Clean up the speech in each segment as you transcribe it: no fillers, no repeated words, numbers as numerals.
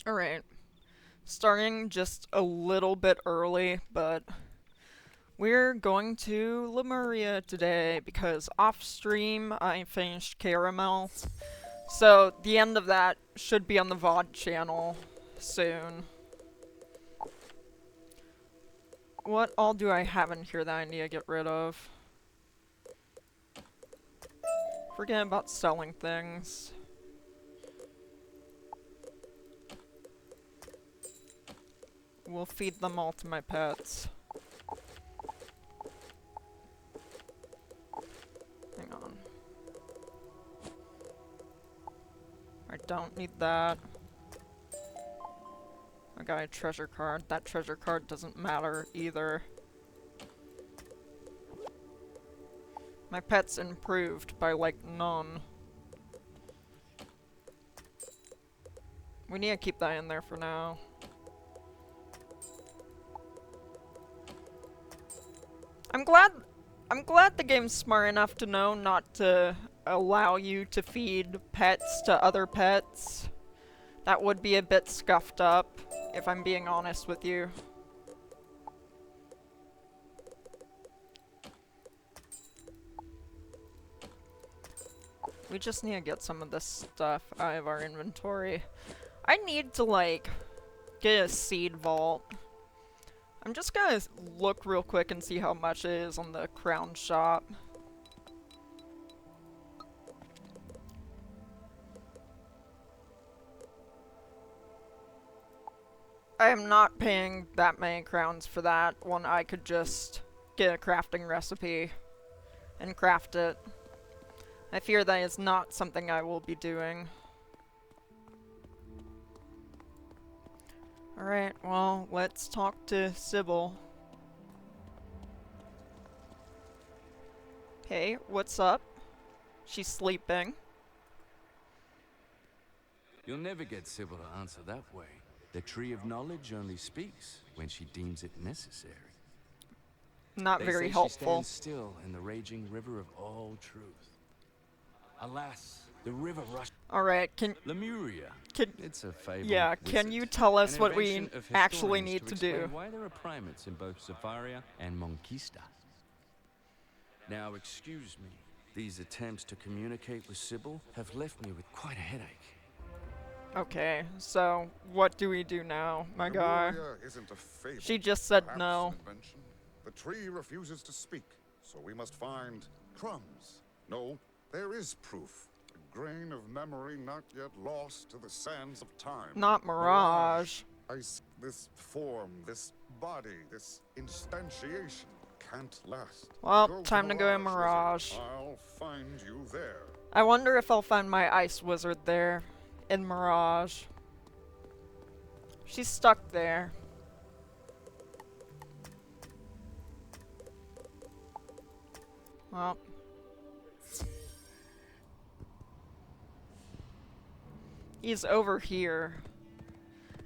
Alright, starting just a little bit early, but we're going to Lemuria today because off stream I finished Caramel. So the end of that should be on the VOD channel soon. What all do I have in here that I need to get rid of? Forget about selling things. We'll feed them all to my pets. Hang on. I don't need that. I got a treasure card. That treasure card doesn't matter either. My pet's improved by like none. We need to keep that in there for now. I'm glad the game's smart enough to know not to allow you to feed pets to other pets. That would be a bit scuffed up, if I'm being honest with you. We just need to get some of this stuff out of our inventory. I need to, like, get a seed vault. I'm just gonna look real quick and see how much it is on the crown shop. I am not paying that many crowns for that when I could just get a crafting recipe and craft it. I fear that is not something I will be doing. Alright, well, let's talk to Sybil. Hey, what's up? She's sleeping. You'll never get Sybil to answer that way. The Tree of Knowledge only speaks when she deems it necessary. Not very helpful. She stands still in the raging river of all truth. Alas, the river rushed. Alright, Lemuria. It's a fable. Yeah, can you tell us what we actually need to do? Why there are primates in both Zafaria and Monquista. Now, excuse me. These attempts to communicate with Sybil have left me with quite a headache. Okay, so what do we do now, my guy? Isn't a fable, She just said perhaps no. an invention. The tree refuses to speak, so we must find crumbs. No, there is proof. A grain of memory not yet lost to the sands of time. Not Mirage. This form, this body, this instantiation can't last. Well, time to go to Mirage. Wizard. I'll find you there. I wonder if I'll find my ice wizard there. In Mirage. She's stuck there. Well. He's over here.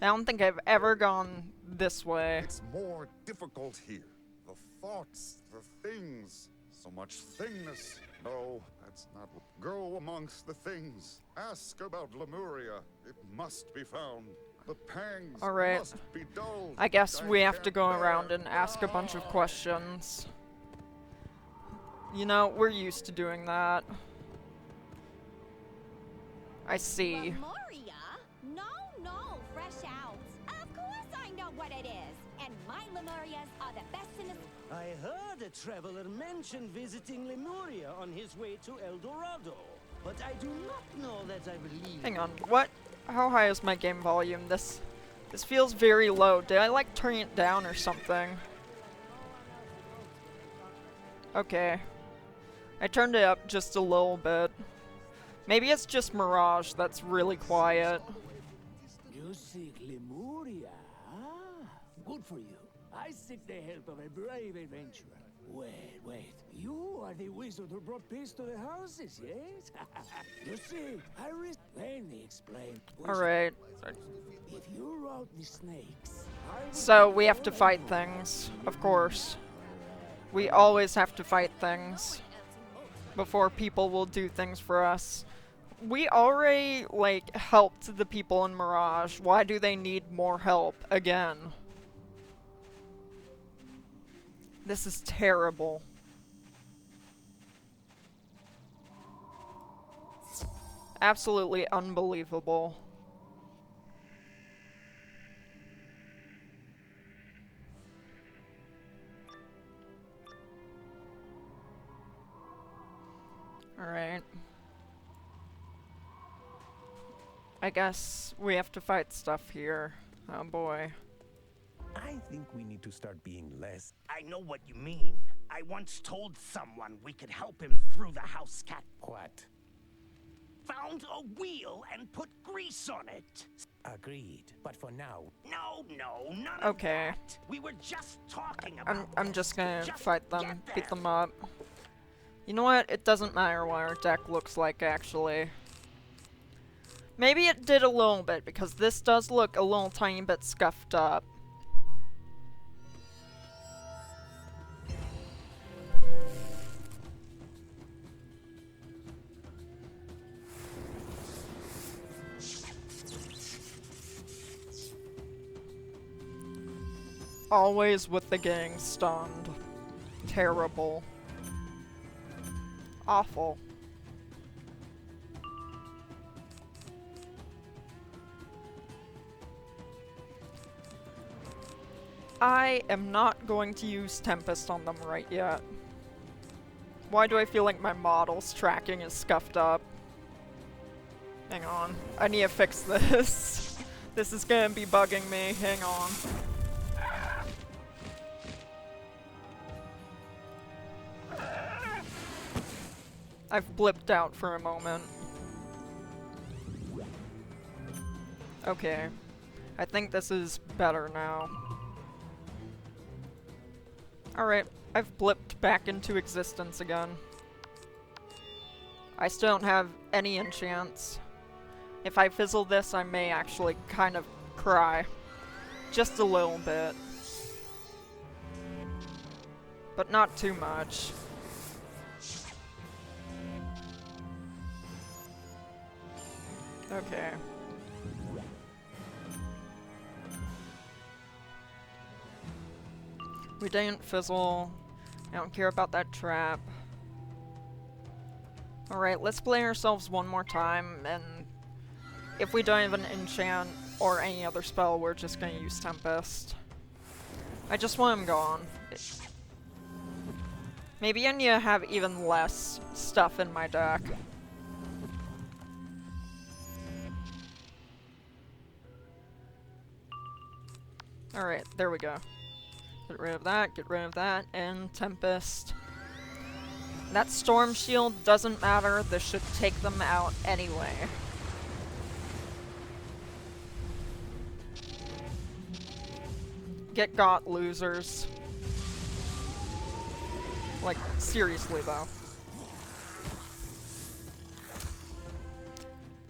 I don't think I've ever gone this way. It's more difficult here. The thoughts, the things, so much thingness. No, that's not. Go amongst the things. Ask about Lemuria. It must be found. The pangs must be dulled. I guess we have to go around and ask a bunch of questions. You know, we're used to doing that. I see. Lemuria? No, fresh out. Of course I know what it is. And my Lemurias are the best in the... I heard a traveler mention visiting Lemuria on his way to El Dorado, but I do not know that I believe. Hang on, what? How high is my game volume? This feels very low. Did I like turn it down or something? Okay. I turned it up just a little bit. Maybe it's just Mirage that's really quiet. You seek Lemuria? Ah, good for you. I seek the help of a brave adventurer. Wait. You are the wizard who brought peace to the houses, yes? You see, let me explain. Alright. If you wrote the snakes... So, we have to fight things, of course. We always have to fight things before people will do things for us. we already, like, helped the people in Mirage. Why do they need more help again? This is terrible. Absolutely unbelievable. Alright. I guess we have to fight stuff here. Oh boy. I think we need to start being less. I know what you mean. I once told someone we could help him through the house cat. What? Found a wheel and put grease on it. Agreed. But for now, No, none Okay. of that. We were just talking about I'm this. just gonna Just fight them, get beat there. them up. You know what? It doesn't matter what our deck looks like, actually. Maybe it did a little bit, because this does look a little tiny bit scuffed up. Always with the gang stunned. Terrible. Awful. I am not going to use Tempest on them right yet. Why do I feel like my model's tracking is scuffed up? Hang on. I need to fix this. This is gonna be bugging me. Hang on. I've blipped out for a moment. Okay. I think this is better now. Alright, I've blipped back into existence again. I still don't have any enchants. If I fizzle this, I may actually kind of cry. Just a little bit. But not too much. Okay. We didn't fizzle. I don't care about that trap. Alright, let's play ourselves one more time, and if we don't have an enchant or any other spell, we're just gonna use Tempest. I just want him gone. Maybe I need to have even less stuff in my deck. Alright, there we go. Get rid of that, and Tempest. That Storm Shield doesn't matter, this should take them out anyway. Get got, losers. Like, seriously though.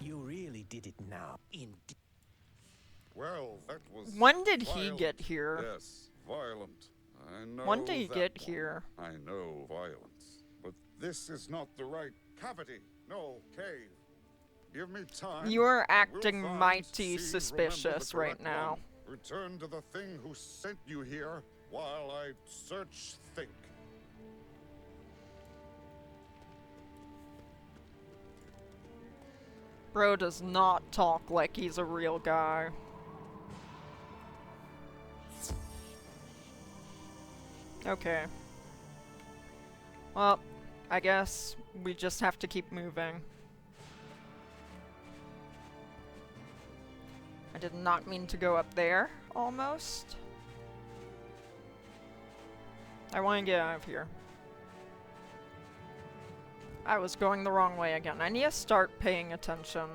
you really did it now. Indeed. Well, that was. When did he violent. get here? Yes, violent. I know. When did he that get one. here? I know violence. But this is not the right cavity. No, cave. Give me time. You are We'll acting find, mighty see, suspicious remember the right correct now. one. Return to the thing who sent you here while I search, think. Bro does not talk like he's a real guy. Okay. Well, I guess we just have to keep moving. I did not mean to go up there, almost. I want to get out of here. I was going the wrong way again. I need to start paying attention.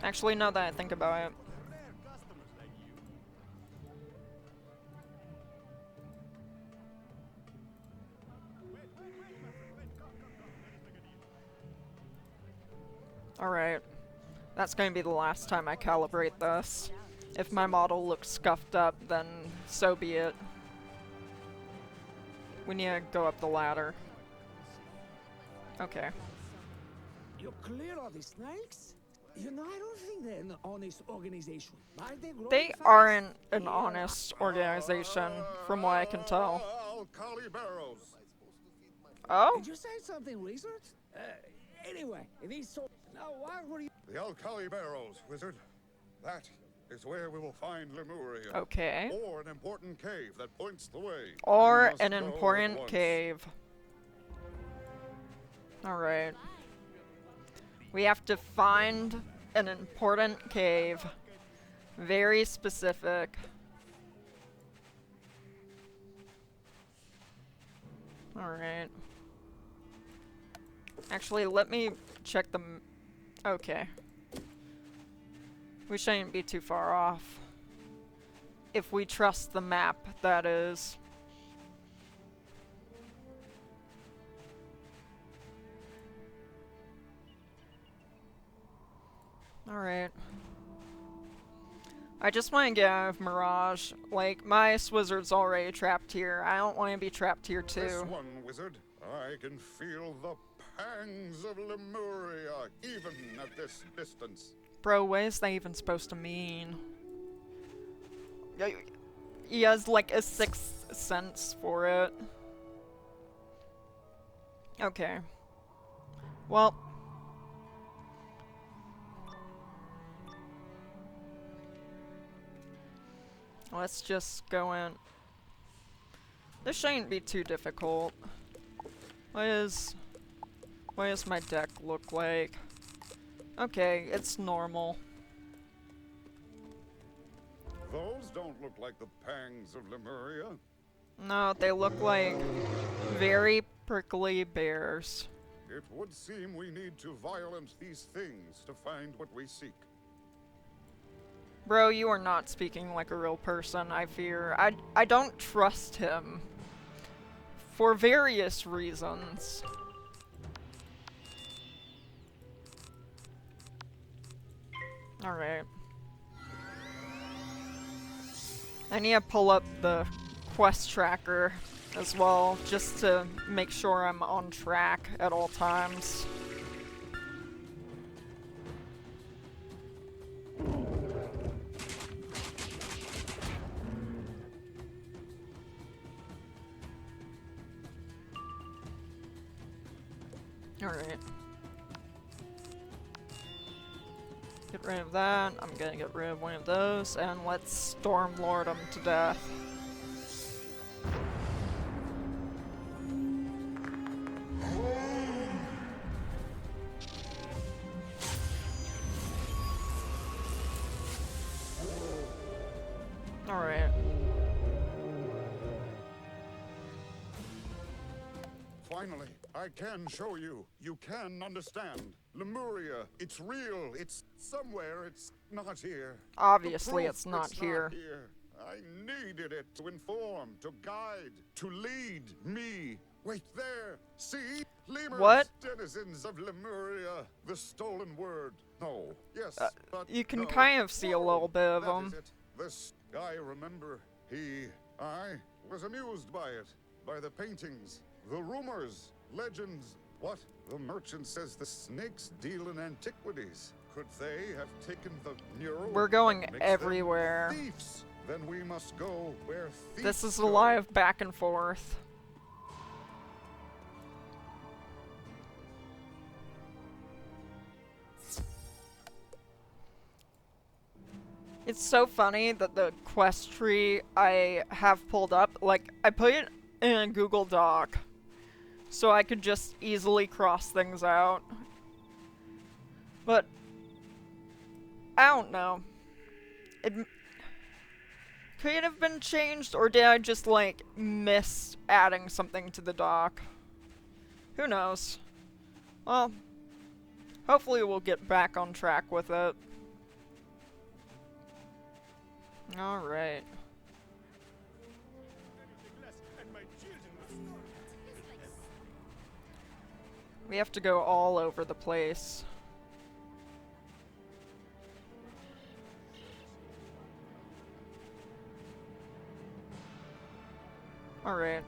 Actually, now that I think about it. Alright. That's going to be the last time I calibrate this. If my model looks scuffed up, then so be it. We need to go up the ladder. Okay. You clear all the snakes? You know, I don't think they're an honest organization. But they grow They fast. aren't an Yeah. honest organization, from what I can tell. Alkali barrows. Oh? Did you say something, Wizard? Anyway, these so. Now, why were you? The Alkali barrows, wizard. That is where we will find Lemuria. Okay. Or an important cave that points the way. Or We must an go at important once. cave. Alright. We have to find an important cave. Very specific. Alright. Actually, let me check the... Okay. We shouldn't be too far off. If we trust the map, that is. Alright. I just want to get out of Mirage. Like, my Swizzard's already trapped here. I don't want to be trapped here too. This one, wizard. I can feel the pangs of Lemuria, even at this distance. Bro, what is that even supposed to mean? He has like a sixth sense for it. Okay. Well. Let's just go in. This shouldn't be too difficult. What does my deck look like? Okay, it's normal. Those don't look like the pangs of Lemuria. No, they look like very prickly bears. It would seem we need to violence these things to find what we seek. Bro, you are not speaking like a real person, I fear. I don't trust him. For various reasons. Alright. I need to pull up the quest tracker as well, just to make sure I'm on track at all times. Alright. Get rid of that. I'm gonna get rid of one of those, and let's Stormlord him to death. Alright. Finally, I can show you. You can understand. Lemuria, it's real. It's somewhere. It's not here. Obviously, The proof it's not here. I needed it to inform, to guide, to lead me. Wait there. See? Lemurs, What? denizens of Lemuria. The stolen word. No. Yes, but You can no. kind of see a little bit of That them. is it. This guy, remember, I was amused by it, by the paintings, the rumors, legends. What? The merchant says the snakes deal in antiquities. Could they have taken the mural? We're going that makes them everywhere. Thieves. Then we must go where thieves This is a go. live back and forth. It's so funny that the quest tree I have pulled up, like, I put it in a Google Doc so I could just easily cross things out. But, I don't know. It could it have been changed, or did I just, like, miss adding something to the doc? Who knows? Well, hopefully we'll get back on track with it. Alright. We have to go all over the place. Alright.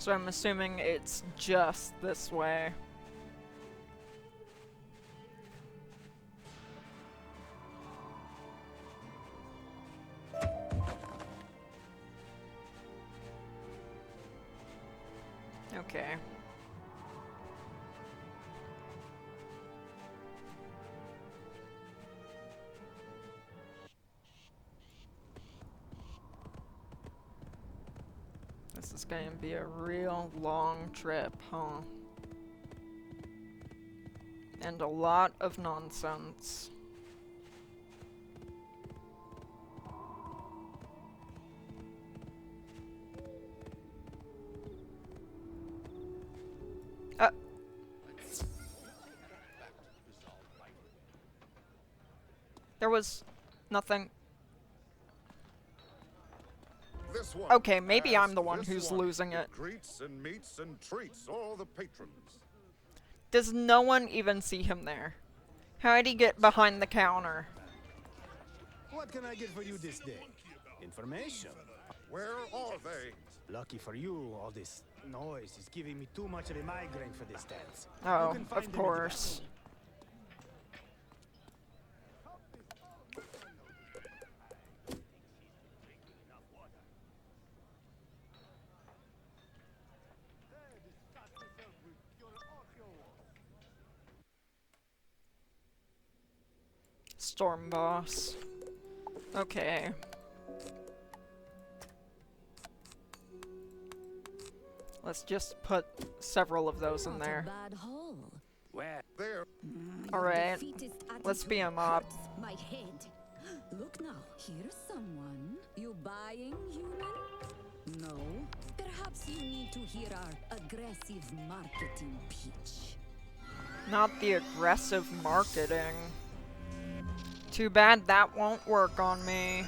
So I'm assuming it's just this way. Okay. This is going to be a real long trip, huh? And a lot of nonsense. There was nothing. This one. Okay, maybe I'm Ask the one this who's one. losing it. Greets and meets and treats all the patrons. Does no one even see him there? How'd he get behind the counter? What can I get for you this day? Information. Where are they? Lucky for you, all this noise is giving me too much of a migraine for this dance. Oh, You can find of them in the back. course. Storm boss. Okay. Let's just put several of those in there. Bad hole. Where? There. Alright, let's be a mob. My head. Look now, here's someone. You buying, human? No. Perhaps you need to hear our aggressive marketing pitch. Not the aggressive marketing. Too bad that won't work on me.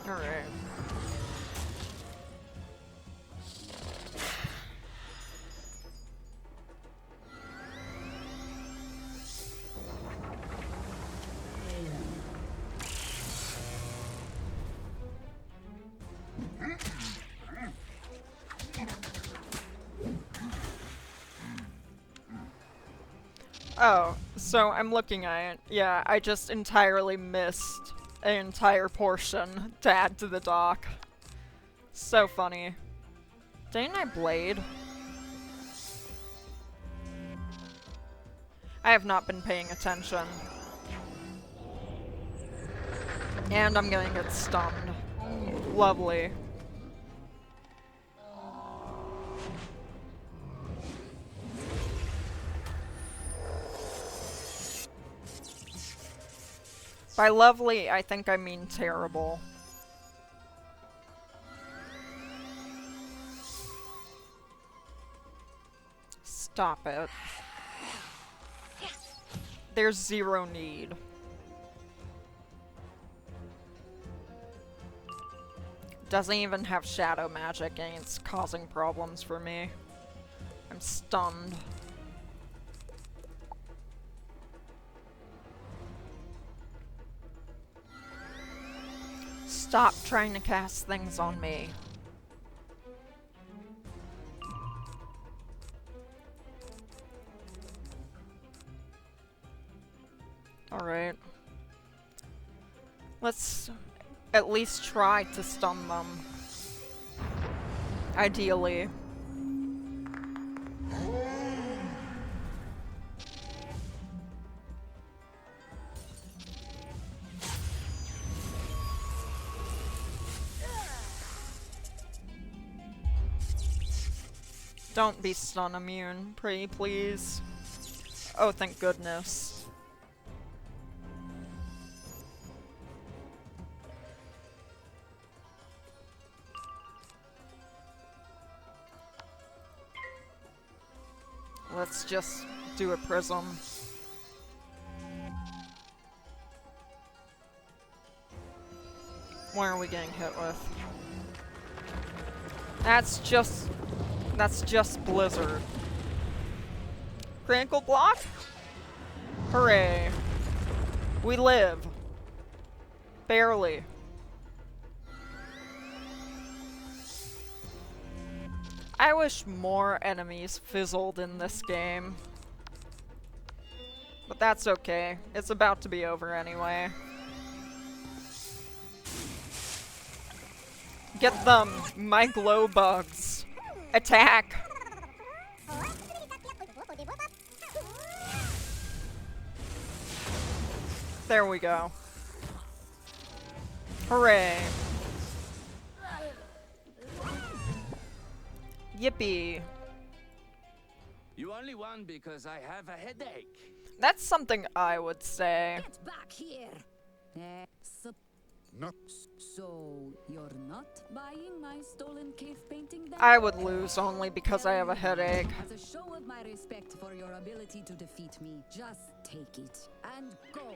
Alright. Oh, so I'm looking at it. Yeah, I just entirely missed an entire portion to add to the dock. So funny. Didn't I blade? I have not been paying attention. And I'm gonna get stunned. Lovely. By lovely, I think I mean terrible. Stop it. There's zero need. Doesn't even have shadow magic and it's causing problems for me. I'm stunned. Stop trying to cast things on me. Alright. Let's at least try to stun them. Ideally. Don't be stun immune, pretty please. Oh, thank goodness. Let's just do a prism. What are we getting hit with? That's just Blizzard. Critical block? Hooray. We live. Barely. I wish more enemies fizzled in this game. But that's okay. It's about to be over anyway. Get them, my glow bugs. Attack! There we go. Hooray. Yippee. You only won because I have a headache. That's something I would say. Get back here! No. So, you're not buying my stolen cave painting then? I would lose only because I have a headache. As a show of my respect for your ability to defeat me, just take it and go.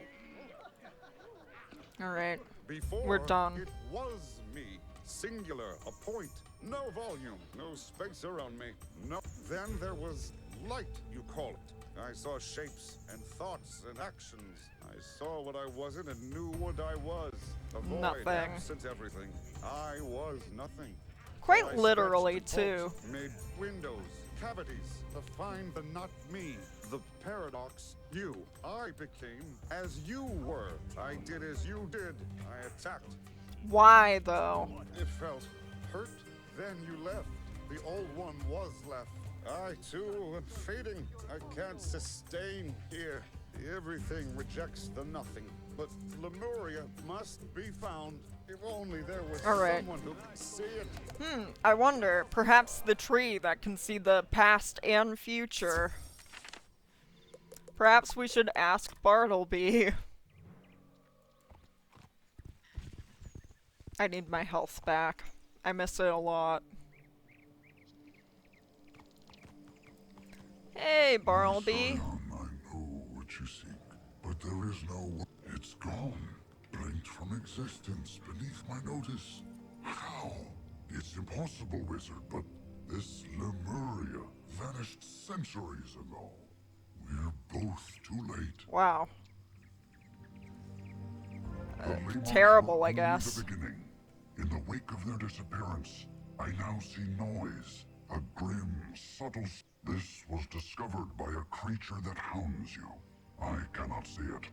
Alright. Before, We're done. It was me. Singular, a point. No volume, no space around me. No. Then there was light, you call it. I saw shapes and thoughts and actions. I saw what I wasn't and knew what I was. A void, Nothing. absent everything. I was nothing. Quite I literally, scratched too. bolts, made windows, cavities, to find the not me. The paradox, you. I became as you were. I did as you did. I attacked. Why, though? It felt hurt. Then you left. The old one was left. I, too, am fading. I can't sustain here. Everything rejects the nothing. But Lemuria must be found. If only there was Alright. someone who could see it. I wonder, perhaps the tree that can see the past and future. Perhaps we should ask Bartleby. I need my health back. I miss it a lot. Hey, Bartleby. Scion, I know what you seek, but there is no. It's gone, blinked from existence beneath my notice. How? It's impossible, wizard, but this Lemuria vanished centuries ago. We're both too late. Wow. The Lemurs terrible, were I only guess. The beginning. In the wake of their disappearance, I now see noise, a grim, subtle. This was discovered by a creature that hounds you. I cannot see it.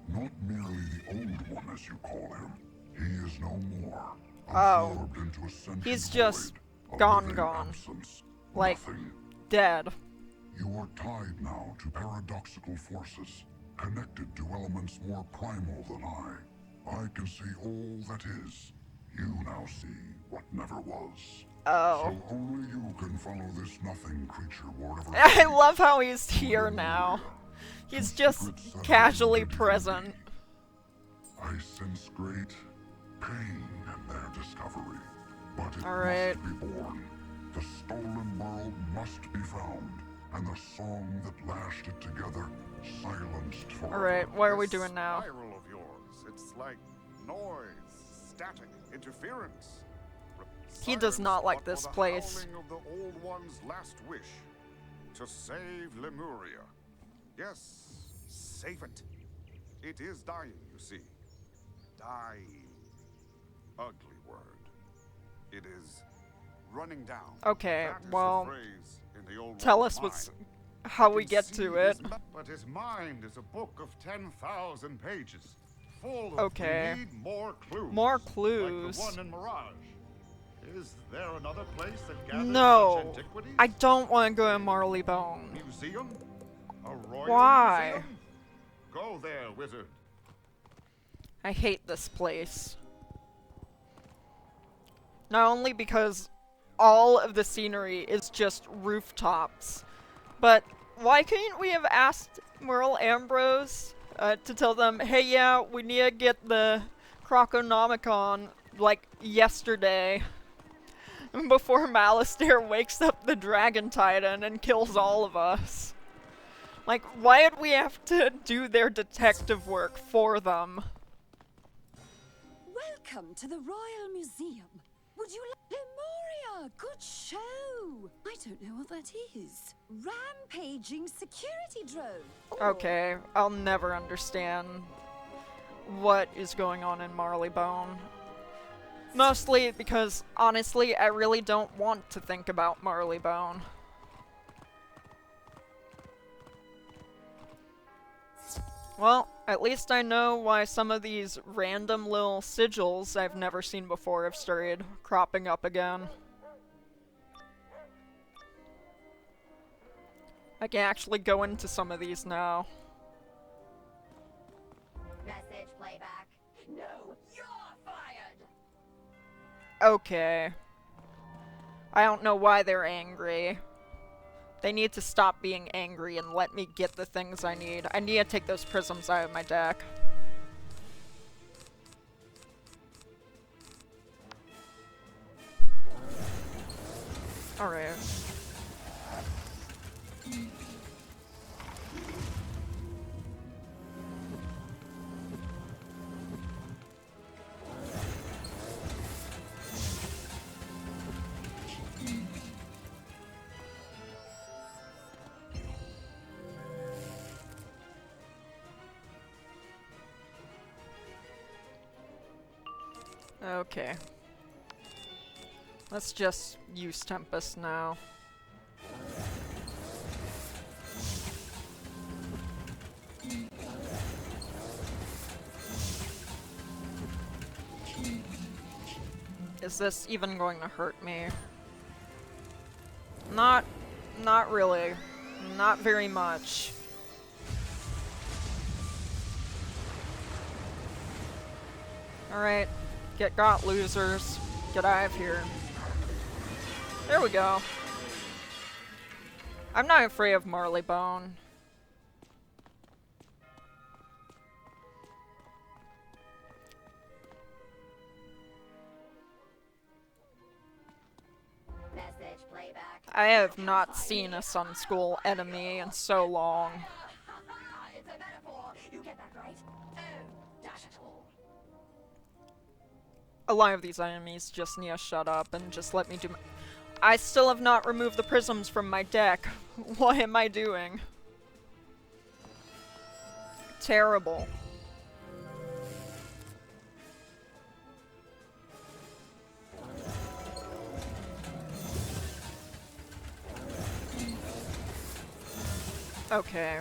Not merely the old one, as you call him. He is no more. Oh. Absorbed into a sentient He's just void, a gone, living gone. absence. Like, Nothing. dead. You are tied now to paradoxical forces, connected to elements more primal than I can see all that is. You now see what never was. Oh. So only you can follow this nothing creature wherever. I love how he's here now. He's just casually present. I sense great pain in their discovery, but it Alright. must be born. The stolen world must be found, and the song that lashed it together silenced forever. Alright, what are we This doing now? spiral of yours, it's like noise, static, interference. He does not like Silence, this but for place. The howling of the old one's last wish to save Lemuria. Yes, save it. It is dying, you see. Dying. Ugly word. It is running down. Okay, That is the well, phrase in the old tell one's us what's mind. how You we can get see to it. But his mind is a book of 10,000 pages, full of Okay. we need more clues. More Like clues. the one in Mirage. Is there another place that gathers No, such antiquities? I don't want to go to Marleybone. Museum? A royal Why? museum? Go there, wizard. I hate this place. Not only because all of the scenery is just rooftops, but why couldn't we have asked Merle Ambrose to tell them, hey, yeah, we need to get the Croconomicon, like, yesterday, before Malistaire wakes up the Dragon Titan and kills all of us? Like, why did we have to do their detective work for them? Welcome to the Royal Museum. Would you like Lemuria? Good show. I don't know what that is. Rampaging security drone. Or Okay, I'll never understand what is going on in Marleybone. Mostly because, honestly, I really don't want to think about Marleybone. Well, at least I know why some of these random little sigils I've never seen before have started cropping up again. I can actually go into some of these now. Message playback. No, you're fired. Okay. I don't know why they're angry. They need to stop being angry and let me get the things I need. I need to take those prisms out of my deck. Alright. Okay. Let's just use Tempest now. Is this even going to hurt me? Not really. Not very much. Alright. Get got, losers. Get out of here. There we go. I'm not afraid of Marleybone. Message playback. I have not seen a Sun School enemy in so long. It's a metaphor. You get that right? Oh, dash it all. A lot of these enemies just need to shut up and just let me do my— I still have not removed the prisms from my deck. What am I doing? Terrible. Okay.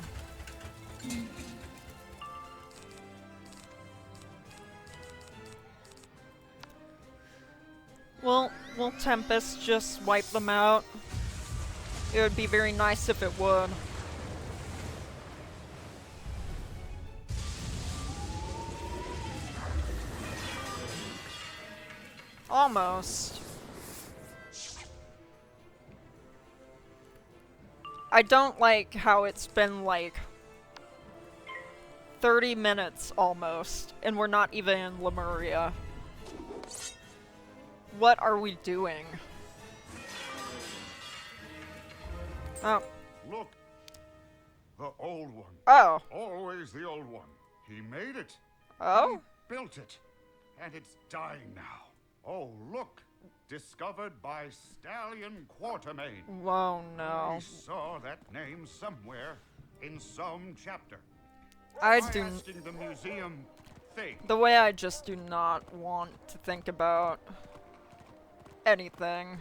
Well, will Tempest just wipe them out? It would be very nice if it would. Almost. I don't like how it's been like 30 minutes almost, and we're not even in Lemuria. What are we doing? Oh. Look! The old one. Oh. Always the old one. He made it. Oh? He built it. And it's dying now. Oh, look! Discovered by Stallion Quartermain. Whoa, no. We saw that name somewhere in some chapter. I Try do. asking the museum thing. The way I just do not want to think about anything.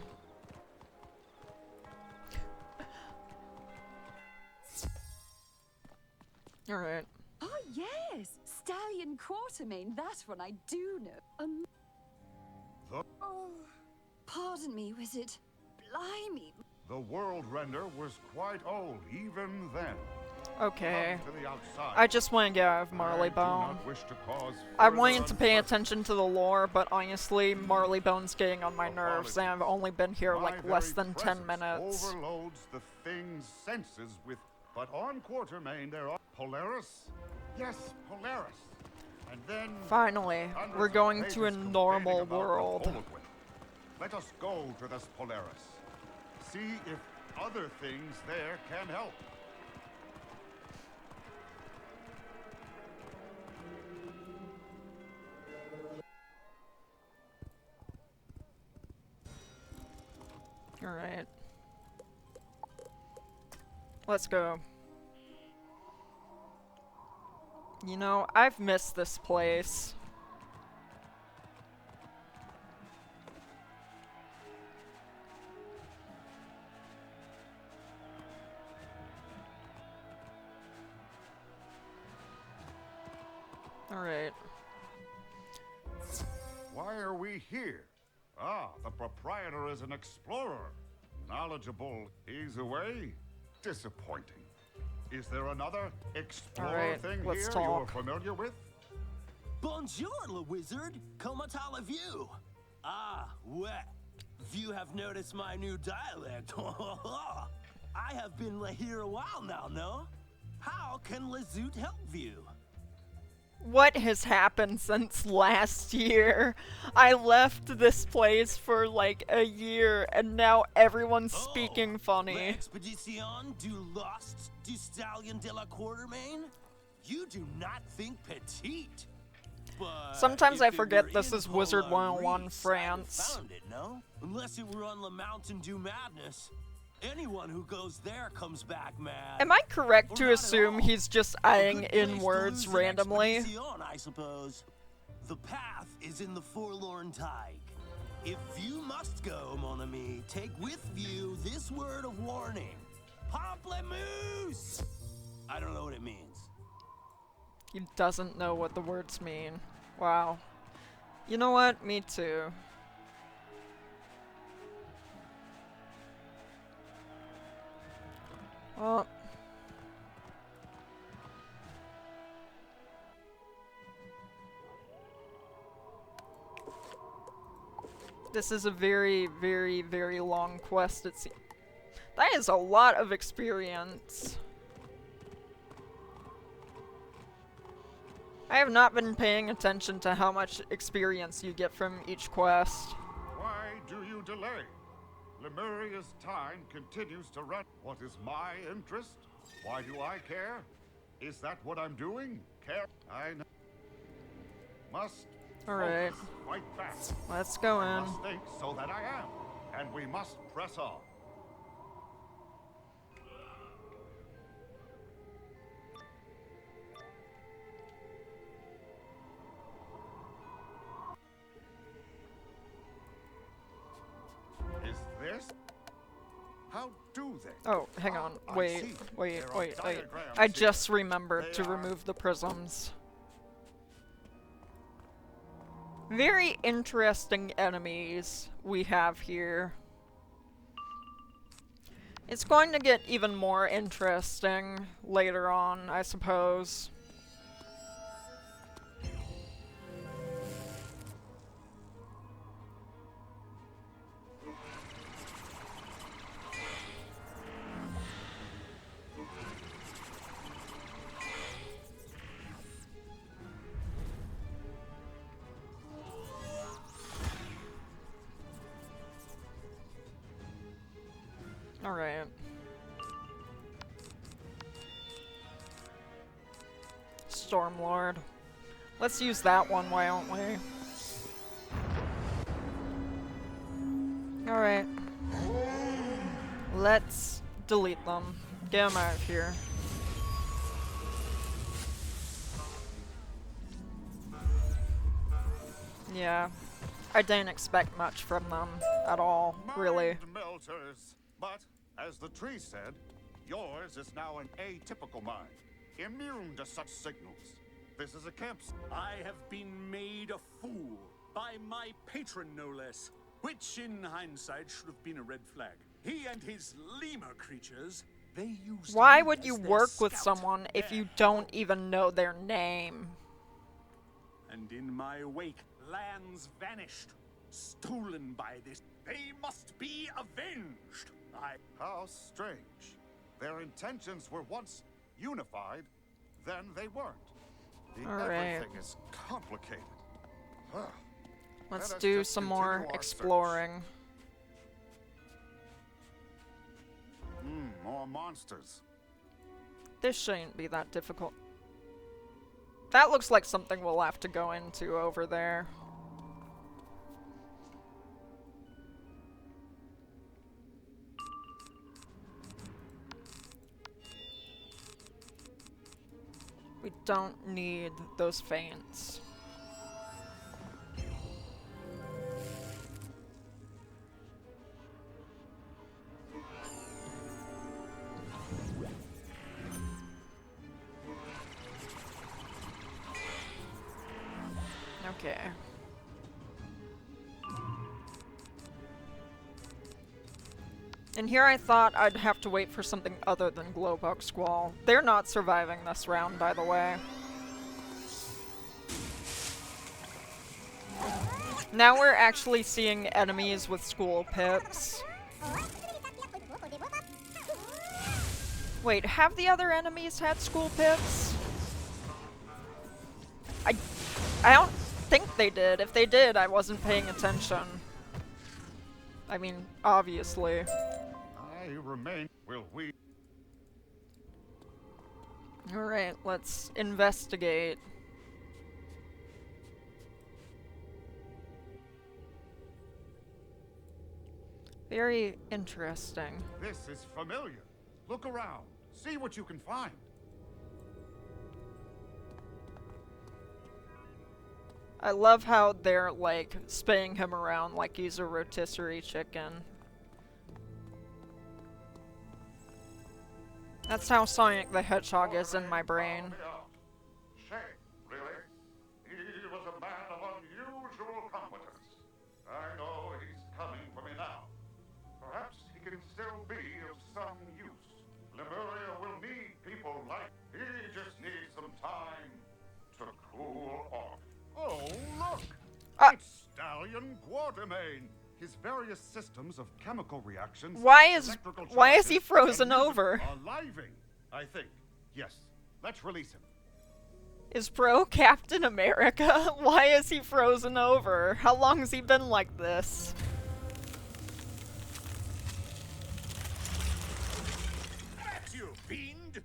Alright. Oh yes, Stallion Quartermain. That one I do know. Oh, pardon me, wizard. Blimey. The world render was quite old even then. Okay. Come to the outside. I just want to get out of I do Marleybone. not wish to cause I further wanted to pay unpleasant- attention to the lore, but honestly, Marleybone's getting on my nerves, and I've only been here My like less very than 10 presence minutes. Overloads the thing's senses with. But on Quartermain there are Polaris. Yes, Polaris. And then Finally, hundreds we're of going pages to a complaining normal about the world. Holoquin. Let us go to this Polaris. See if other things there can help. Alright. Let's go. You know, I've missed this place. Alright. Why are we here? Ah, the proprietor is an explorer. Knowledgeable. He's away? Disappointing. Is there another explorer Alright, thing let's here talk. you're familiar with? Bonjour, le wizard. Comment allez-vous? Ah, ouais. You have noticed my new dialect. I have been here a while now, no? How can Lezoot help you? What has happened since last year? I left this place for like a year and now everyone's speaking funny. L'expedition du Lost du Stallion de la Quartermain? You do not think petite. But Sometimes if I it forget were this in is Wizard Polar 101 Reefs, I'd have France. found it, no? Unless it were on the Mountain Dew Madness. Anyone who goes there comes back mad. Am I correct Or to not at assume all. he's just A eyeing good in place to words lose an randomly? expedition, I suppose. The path is in the forlorn tide. If you must go, mon ami, take with you this word of warning. Pamplemousse! I don't know what it means. He doesn't know what the words mean. Wow. You know what? Me too. Well. This is a very, very, very long quest, it seems. That is a lot of experience. I have not been paying attention to how much experience you get from each quest. Why do you delay? Lemuria's time continues to run. What is my interest? Why do I care? Is that what I'm doing? Care? I know. Must Alright. focus, fight back. Let's go I in. must think so that I am. And we must press on. Is this? How do they? Oh, hang on. I Wait, see. wait, There are wait. diagrams I here. just remembered They to are- remove the prisms. Very interesting enemies we have here. It's going to get even more interesting later on, I suppose. Alright. Stormlord. Let's use that one, why don't we? Alright. Let's delete them. Get them out of here. Yeah. I didn't expect much from them at all, really. Mind melters. But, as the tree said, yours is now an atypical mind, immune to such signals. This is a camp. I have been made a fool by my patron, no less. Which, in hindsight, should have been a red flag. He and his lemur creatures, they used Why me would you as their work with scout. someone if you don't even know their name? And in my wake, lands vanished, stolen by this. They must be avenged. How strange. Their intentions were once unified, then they weren't. Alright. Everything is complicated. Huh. Let's Let us do just some continue more our search. exploring. More monsters. This shouldn't be that difficult. That looks like something we'll have to go into over there. We don't need those feints. Okay. And here I thought I'd have to wait for something other than Glowbug Squall. They're not surviving this round, by the way. Now we're actually seeing enemies with school pits. Wait, have the other enemies had school pits? I don't think they did. If they did, I wasn't paying attention. I mean, obviously. I remain. Will we? Alright, let's investigate. Very interesting. This is familiar. Look around. See what you can find. I love how they're, like, spinning him around like he's a rotisserie chicken. That's how Sonic the Hedgehog is in my brain. Shame, really. He was a man of unusual competence. I know he's coming for me now. Perhaps he can still be of some use. Lemuria will need people like. He just needs some time to cool off. Oh, look! It's Stallion Quartermain. His various systems of chemical reactions. Why is he frozen over? Are living, I think. Yes. Let's release him. Is Bro Captain America? Why is he frozen over? How long has he been like this? At you, fiend!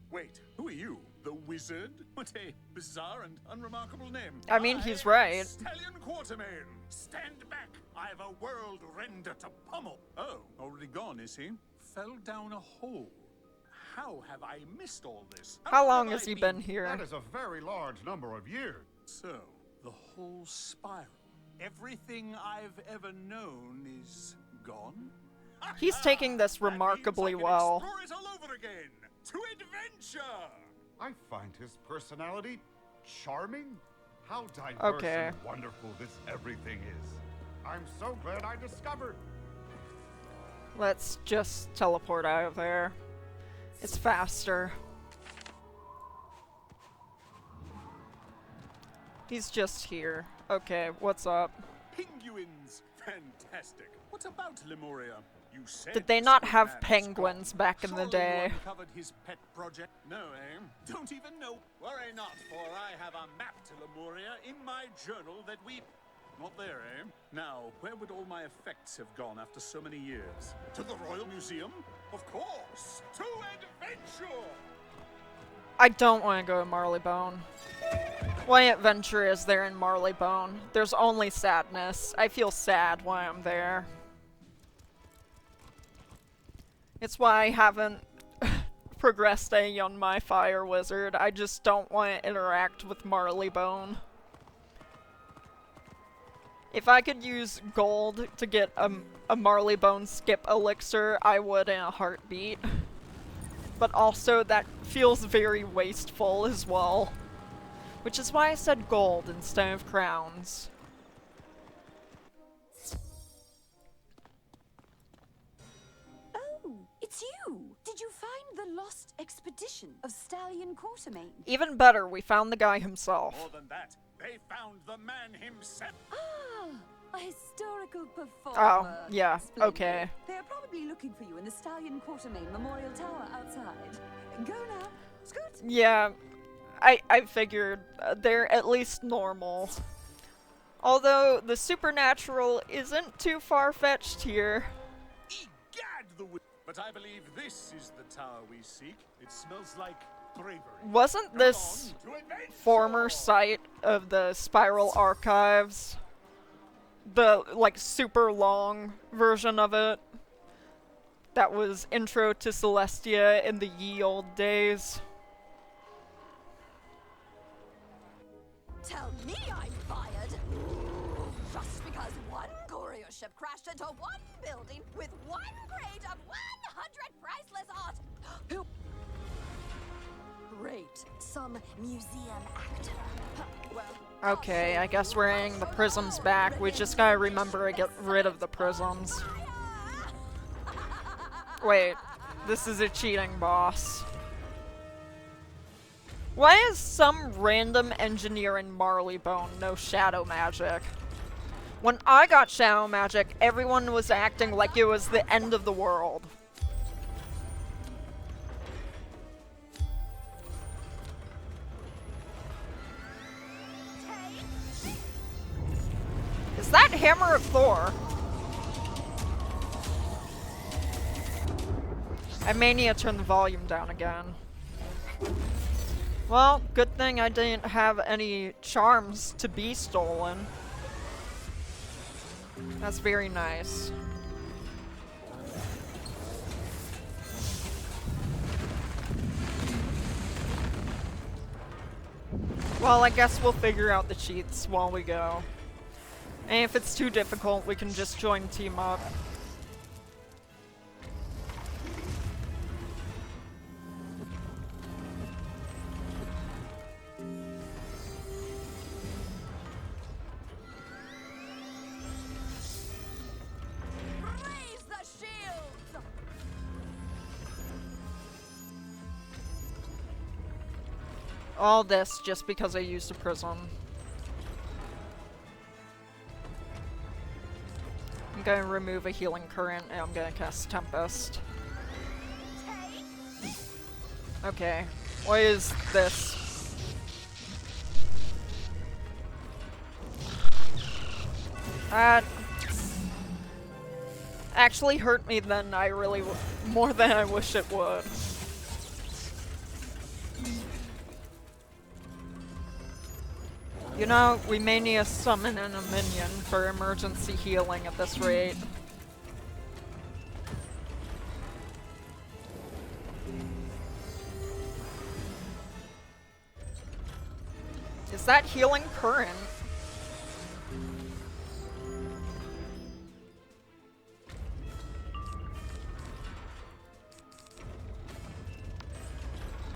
Wait, who are you? The wizard? What a bizarre and unremarkable name. I mean, he's right. Stallion Quartermain, stand back. I've a world render to pummel. Oh, already gone, is he? Fell down a hole. How have I missed all this? How long has he been here? That is a very large number of years. So, the whole spiral. Everything I've ever known is gone? He's taking this remarkably well. Explore it all over again. To adventure! I find his personality charming. How diverse and wonderful this everything is. I'm so glad I discovered. Let's just teleport out of there. It's faster. He's just here. Okay, what's up? Penguins! Fantastic. What about Lemuria? You said Did they not have penguins back in the day? Covered his pet project? No, eh? Don't even know. Worry not, for I have a map to Lemuria in my journal that we... Not there, eh? Now, where would all my effects have gone after so many years? To the Royal Museum? Of course! To adventure! I don't want to go to Marleybone. What adventure is there in Marleybone? There's only sadness. I feel sad when I'm there. It's why I haven't progressed any on my Fire Wizard. I just don't want to interact with Marleybone. If I could use gold to get a Marleybone skip elixir, I would in a heartbeat. But also, that feels very wasteful as well. Which is why I said gold instead of crowns. Oh, it's you! Did you find the lost expedition of Stallion Quartermain? Even better, we found the guy himself. More than that, they found the man himself. Ah, a historical performer. Oh, yeah, Splendid. okay. They are probably looking for you in the Stallion Quartermain Memorial Tower outside. Go now, Scoot. Yeah, I figured they're at least normal. Although the supernatural isn't too far-fetched here. Egad, but I believe this is the tower we seek. It smells like bravery. Wasn't this former site of the Spiral Archives the, like, super long version of it? That was Intro to Celestia in the ye old days. tell me I'm fired. Just because one courier ship crashed into one building with one crate of 100 priceless art. Who? Great. Some museum actor. Well, Okay, I guess we're getting the prisms back. We just gotta remember to get rid of the prisms. Wait, this is a cheating boss. Why is some random engineer in Marleybone no shadow magic? When I got shadow magic, everyone was acting like it was the end of the world. Is that Hammer of Thor? I may need to turn the volume down again. Well, good thing I didn't have any charms to be stolen. That's very nice. Well, I guess we'll figure out the cheats while we go. And if it's too difficult, we can just join team up. Raise the shields! All this just because I used a prism. I'm gonna remove a healing current and I'm gonna cast Tempest. Okay, what is this? That actually hurt me than I really more than I wish it would. You know, we may need to summon in a minion for emergency healing at this rate. Is that healing current?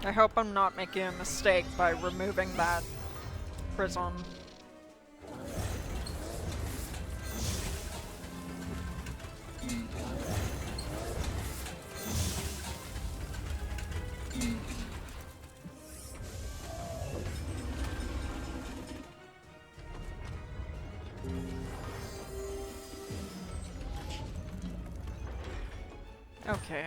I hope I'm not making a mistake by removing that prism. Okay.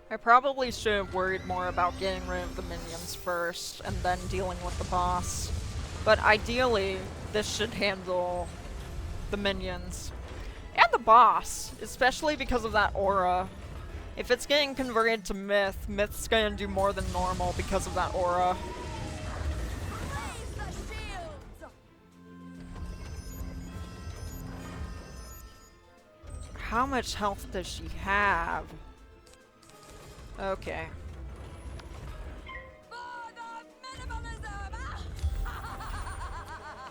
I probably should have worried more about getting rid of the minions first, and then dealing with the boss. But ideally, this should handle the minions. And the boss, especially because of that aura. If it's getting converted to Myth, Myth's gonna do more than normal because of that aura. How much health does she have? Okay.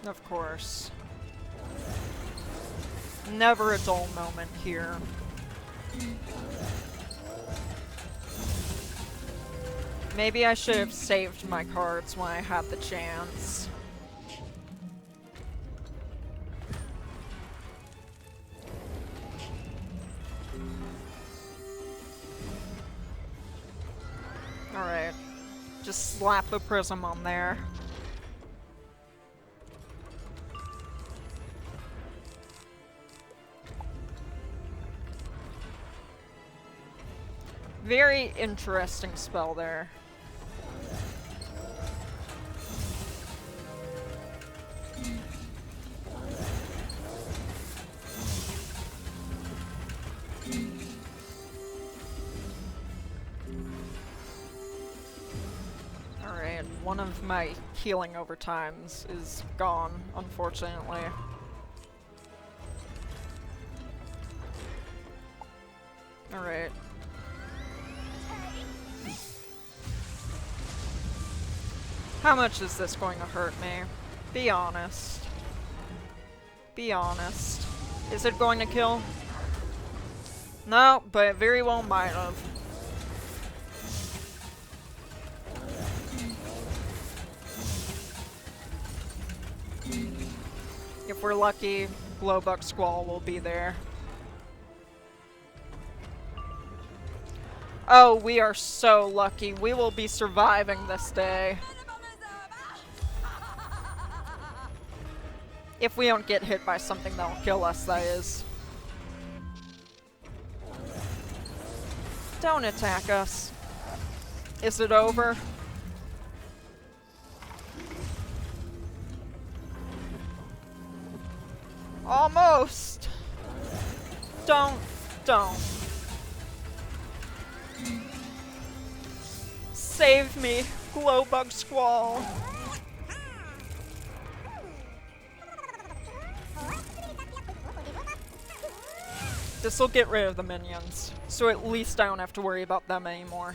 Of course. Never a dull moment here. Maybe I should have saved my cards when I had the chance. Alright. Just slap the prism on there. Very interesting spell there. Alright, one of my healing overtimes is gone, unfortunately. Alright. How much is this going to hurt me? Be honest. Be honest. Is it going to kill? No, but it very well might have. If we're lucky, Glowbug Squall will be there. Oh, we are so lucky. We will be surviving this day. If we don't get hit by something that'll kill us, that is. Don't attack us. Is it over? Almost! Don't. Save me, Glowbug Squall. This'll get rid of the minions, so at least I don't have to worry about them anymore.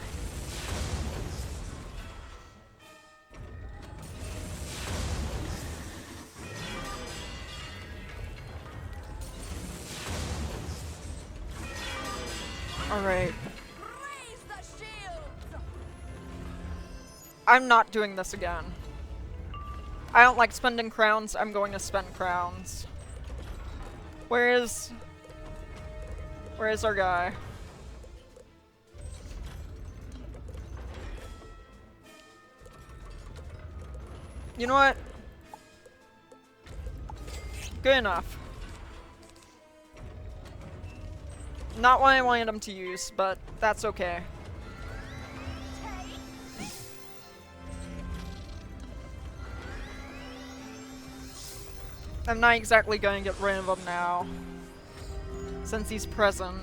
Alright. I'm not doing this again. I don't like spending crowns, I'm going to spend crowns. Where is our guy? You know what? Good enough. Not what I wanted him to use, but that's okay. I'm not exactly going to get rid of him now, since he's present.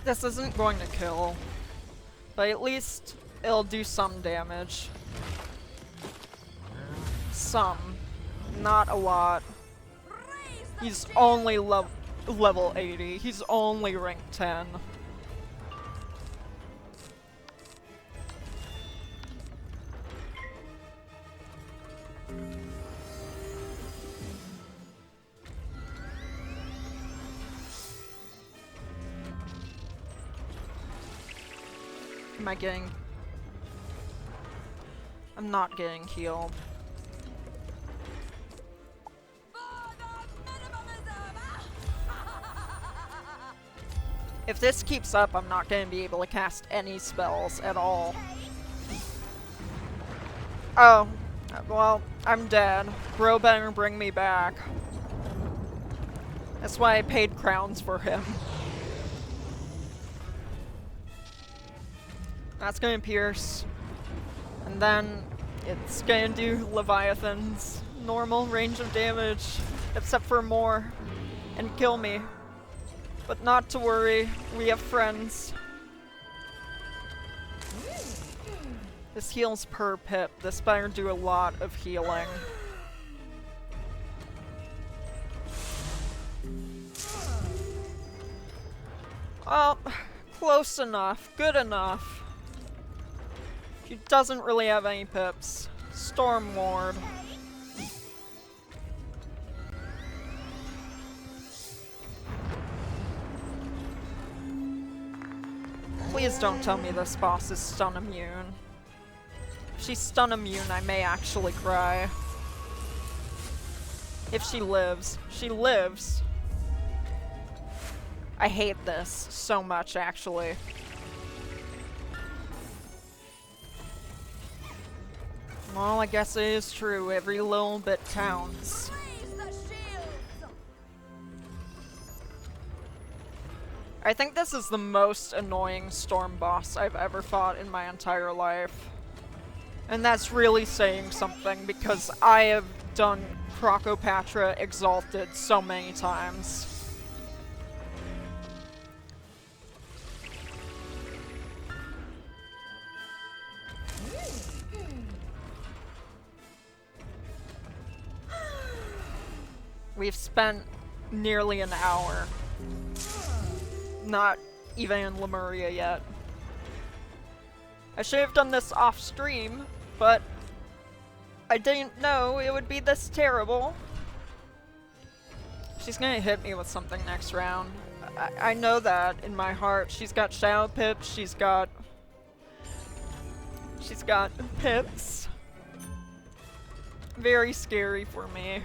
This isn't going to kill, but at least it'll do some damage. Some. Not a lot. He's only level 80. He's only rank 10. Am I getting... I'm not getting healed. If this keeps up, I'm not going to be able to cast any spells at all. Oh, well, I'm dead. Bro better bring me back. That's why I paid crowns for him. That's gonna pierce. And then it's gonna do Leviathan's normal range of damage, except for more, and kill me. But not to worry, we have friends. This heals per pip. This better do a lot of healing. Oh, close enough. Good enough. She doesn't really have any pips. Storm Ward. Please don't tell me this boss is stun immune. If she's stun immune, I may actually cry. If she lives. She lives. I hate this so much, actually. Well, I guess it is true. Every little bit counts. I think this is the most annoying storm boss I've ever fought in my entire life. And that's really saying something, because I have done Crocopatra Exalted so many times. We've spent nearly an hour not even in Lemuria yet. I should have done this off stream, but I didn't know it would be this terrible. She's gonna hit me with something next round. I know that in my heart. She's got Shadow Pips, she's got Pips. Very scary for me.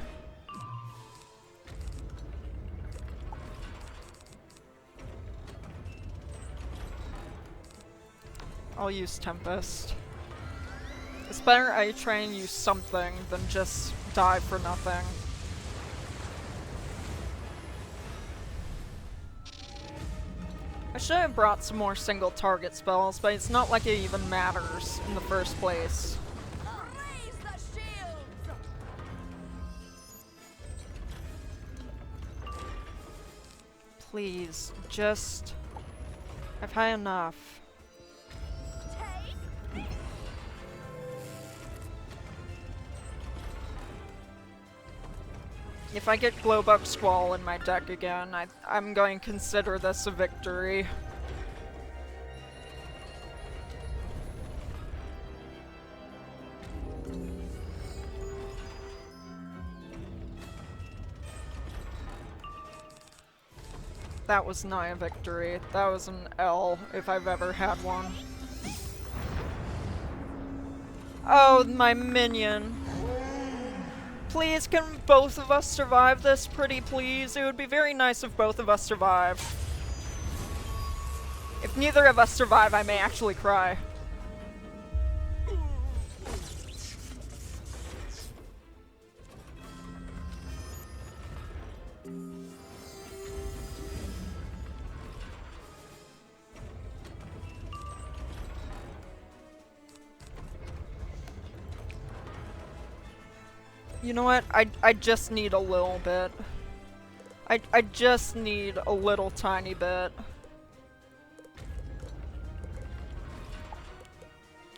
I'll use Tempest. It's better I try and use something than just die for nothing. I should have brought some more single target spells, but it's not like it even matters in the first place. Raise the shields! Please, just... I've had enough. If I get Glowbug Squall in my deck again, I'm going to consider this a victory. That was not a victory. That was an L, if I've ever had one. Oh, my minion. Please, can both of us survive this, pretty please? It would be very nice if both of us survive. If neither of us survive, I may actually cry. You know what? I just need a little bit. I just need a little tiny bit.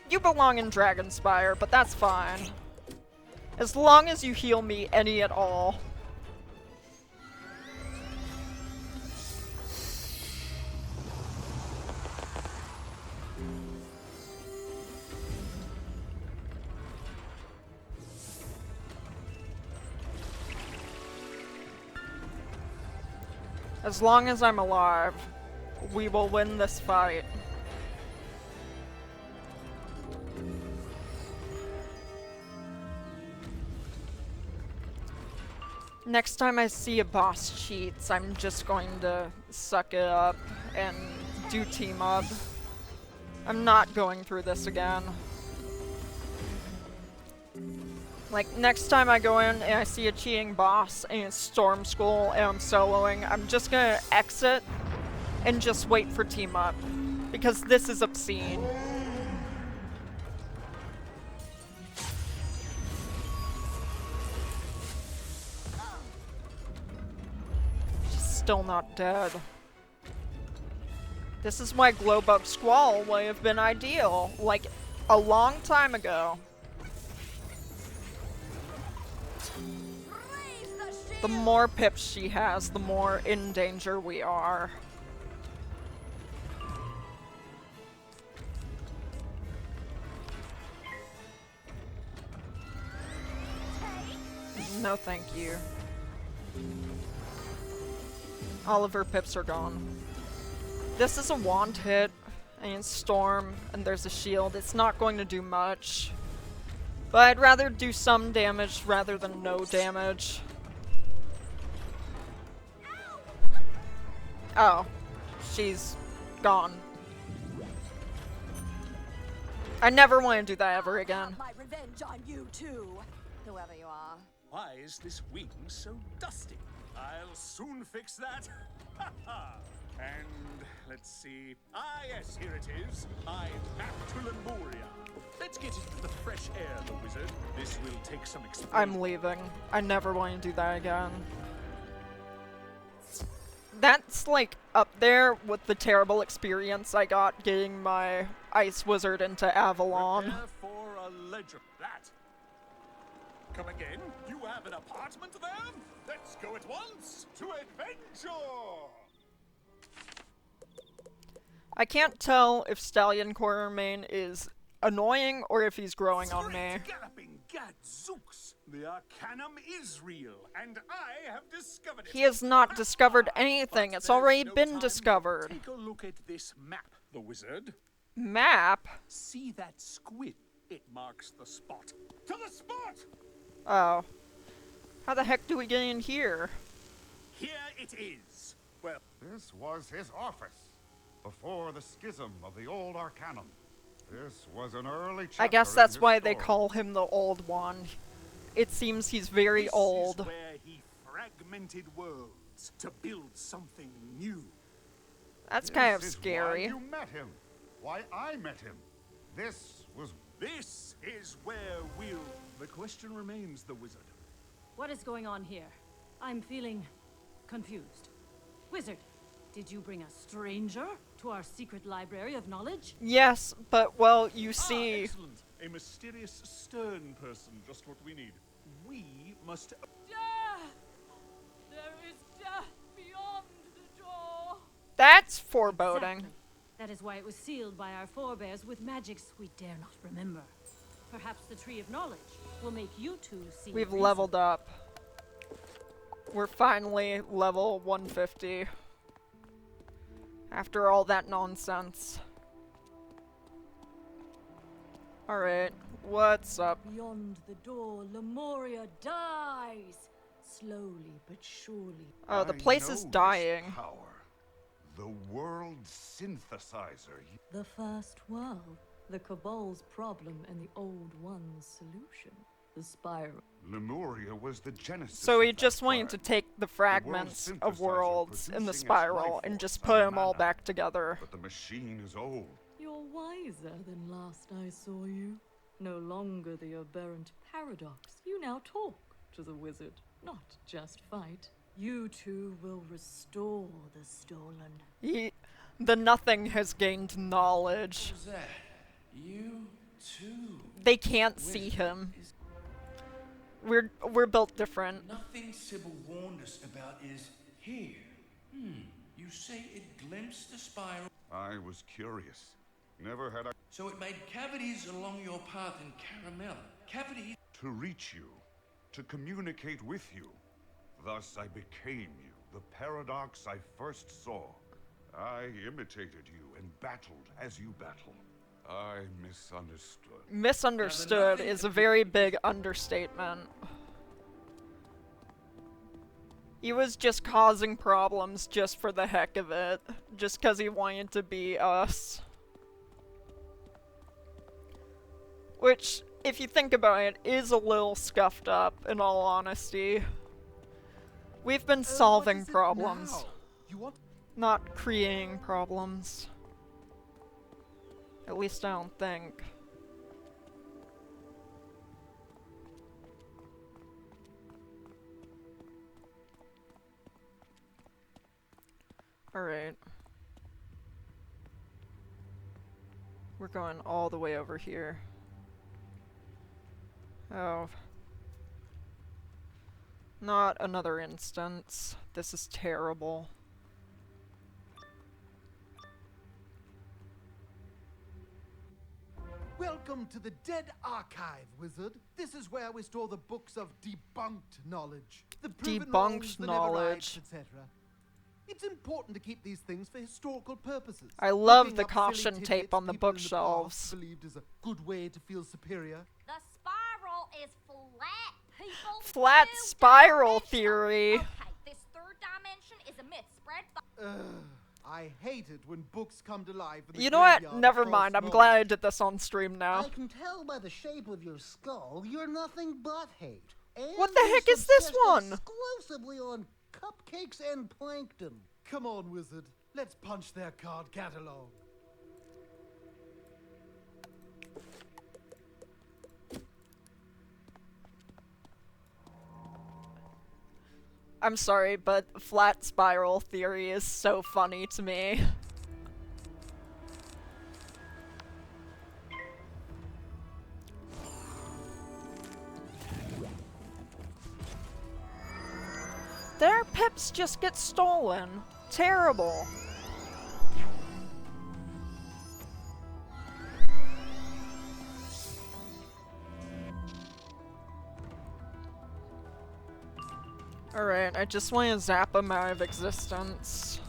You belong in Dragonspire, but that's fine. As long as you heal me any at all. As long as I'm alive, we will win this fight. Next time I see a boss cheats, I'm just going to suck it up and do team up. I'm not going through this again. Like, next time I go in and I see a cheating boss and it's Storm School and I'm soloing, I'm just gonna exit and just wait for team up. Because this is obscene. She's still not dead. This is why Glowbug Squall would have been ideal, like, a long time ago. The more pips she has, the more in danger we are. No thank you. All of her pips are gone. This is a wand hit, and it's Storm, and there's a shield. It's not going to do much. But I'd rather do some damage rather than no damage. Oh, she's gone. I never want to do that ever again. My revenge on you too, whoever you are. Why is this wing so dusty? I'll soon fix that. Ha ha! And let's see. Ah, yes, here it is. My map to Lemuria. Let's get into the fresh air, the wizard. This will take some experience. I'm leaving. I never want to do that again. That's like up there with the terrible experience I got getting my Ice Wizard into Avalon. Prepare for a legend. That. Come again? You have an apartment there? Let's go at once to adventure! I can't tell if Stallion Quartermain is annoying or if he's growing on me. Galloping gadzooks! The Arcanum is real, and I have discovered it. He has not discovered anything. But It's there's already no been time. discovered. Take a look at this map, the wizard. Map? See that squid? It marks the spot. To the spot! Oh. How the heck do we get in here? Here it is. Well, This was his office, before the schism of the old Arcanum. This was an early chapter I guess in that's his why they story. call him the Old One. It seems he's very this old. is where he fragmented worlds to build something new. That's kind of This is scary. Why you met him. Why I met him. This is where we'll... The question remains, the wizard. What is going on here? I'm feeling confused. Wizard, did you bring a stranger to our secret library of knowledge? Yes, but well, you see... Excellent. A mysterious, stern person, just what we need. We must... Death! There is death beyond the door! That's foreboding. Exactly. That is why it was sealed by our forebears with magics we dare not remember. Perhaps the Tree of Knowledge will make you two see We've reason. leveled up. We're finally level 150. After all that nonsense. Alright, what's up? Beyond the door, Lemuria dies. Slowly but surely. Oh, the I place know is this dying. Power. The world synthesizer. The first world, the Cabal's problem and the Old One's solution. The spiral. Lemuria was the genesis. So he of that just wanted to plan. take the fragments of synthesizer worlds in the producing its spiral life and just force put and them all mana. back together. But the machine is old. You're wiser than last I saw you. No longer the aberrant paradox. You now talk to the wizard, not just fight. You two will restore the stolen. The Nothing has gained knowledge. Who's that? You too. They can't see him. We're built different. Nothing Sybil warned us about is here. You say it glimpsed the spiral? I was curious. Never had I So it made cavities along your path in Caramel. Cavities... to reach you, to communicate with you. Thus I became you, the paradox I first saw. I imitated you and battled as you battle. I misunderstood. Misunderstood is a very big understatement. He was just causing problems just for the heck of it. Just because he wanted to be us. Which, if you think about it, is a little scuffed up, in all honesty. We've been solving problems, not creating problems. At least I don't think. Alright. We're going all the way over here. Oh. Not another instance. This is terrible. Welcome to the Dead Archive, Wizard. This is where we store the books of debunked knowledge. The proven wrongs, the never rights, etc. It's important to keep these things for historical purposes. I love Looking the up caution silly tape on the tidbits people in the bookshelves. past believed is a good way to feel superior. The spiral is flat, people. Flat spiral theory. Okay, this third dimension is a myth spread by... I hate it when books come to life in the You know what? graveyard of Never false mind. I'm knowledge. glad I did this on stream now. I can tell by the shape of your skull you're nothing but hate. And What the heck is this one? Exclusively on cupcakes and plankton. Come on, Wizard. Let's punch their card catalog. I'm sorry, but flat spiral theory is so funny to me. Their pips just get stolen. Terrible. Alright, I just want to zap him out of existence.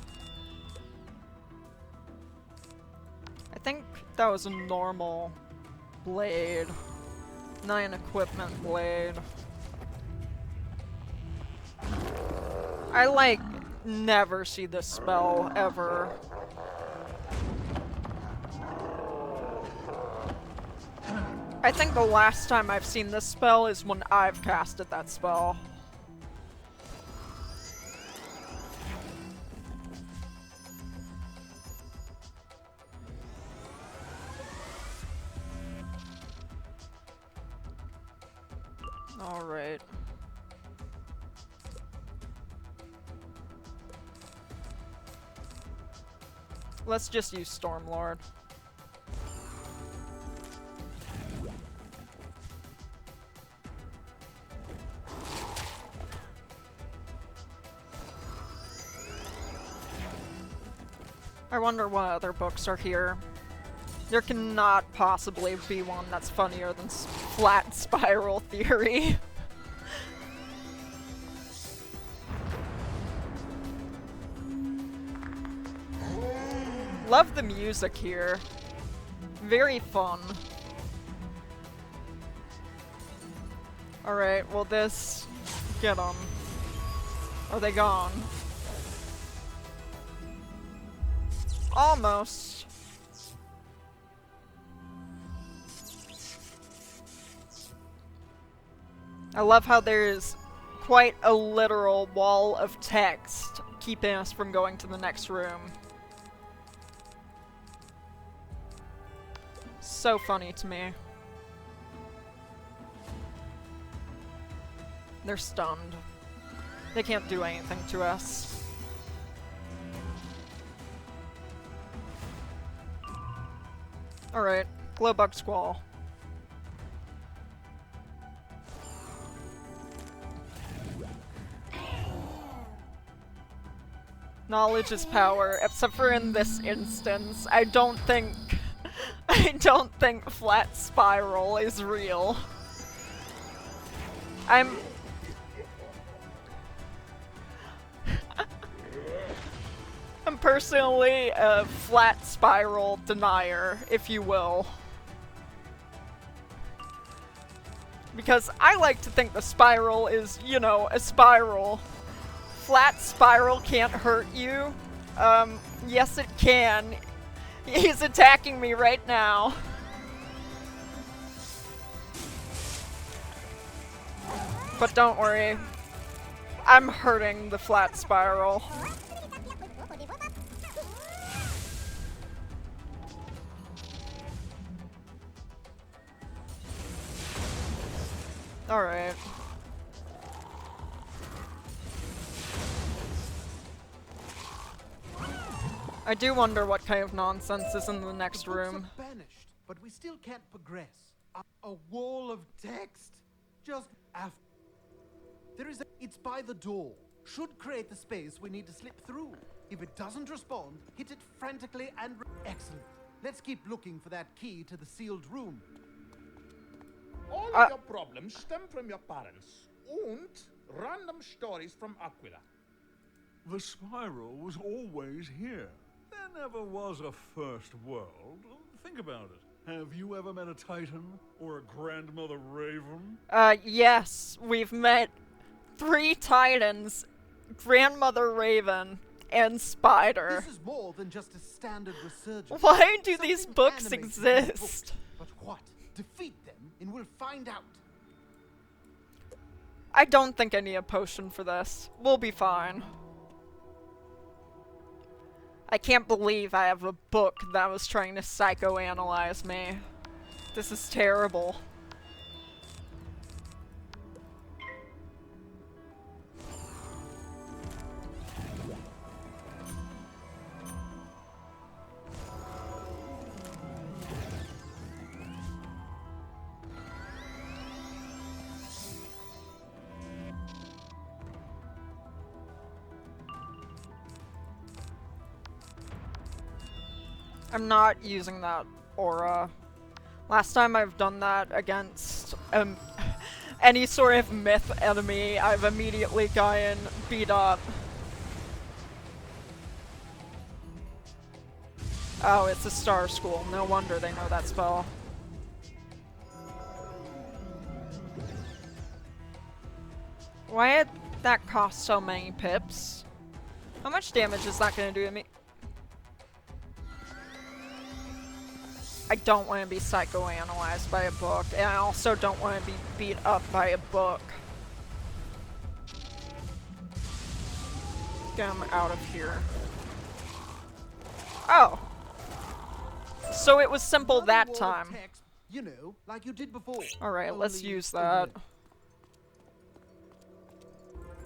I think that was a normal blade, not an equipment blade. I, like, never see this spell, ever. I think the last time I've seen this spell is when I've casted that spell. Alright. Let's just use Stormlord. I wonder what other books are here. There cannot possibly be one that's funnier than Flat Spiral Theory. Love the music here. Very fun. Alright, well this... Get them. Are they gone? Almost. I love how there's quite a literal wall of text keeping us from going to the next room. So funny to me. They're stunned. They can't do anything to us. Alright, Glowbug Squall. Knowledge is power, except for in this instance. I don't think Flat Spiral is real. I'm personally a Flat Spiral denier, if you will. Because I like to think the spiral is, you know, a spiral. Flat Spiral can't hurt you. Yes it can. He's attacking me right now. But don't worry. I'm hurting the Flat Spiral. Alright. I do wonder what kind of nonsense is in the next room. Books are banished, but we still can't progress. A wall of text? Just after. It's by the door. Should create the space we need to slip through. If it doesn't respond, hit it frantically and excellent. Let's keep looking for that key to the sealed room. All of your problems stem from your parents and random stories from Aquila. The spiral was always here. There never was a first world. Think about it. Have you ever met a Titan or a Grandmother Raven? Yes. We've met 3 Titans, Grandmother Raven, and Spider. This is more than just a standard resurgence. Why do these books exist? But what? Defeat them and we'll find out. I don't think I need a potion for this. We'll be fine. I can't believe I have a book that was trying to psychoanalyze me. This is terrible. I'm not using that aura. Last time I've done that against any sort of myth enemy, I've immediately gotten beat up. Oh, it's a star school. No wonder they know that spell. Why did that cost so many pips? How much damage is that gonna do to me? I don't want to be psychoanalyzed by a book, and I also don't want to be beat up by a book. Get him out of here. Oh! So it was simple that time. Text, you know, like you did before. Alright, let's Only use it's that.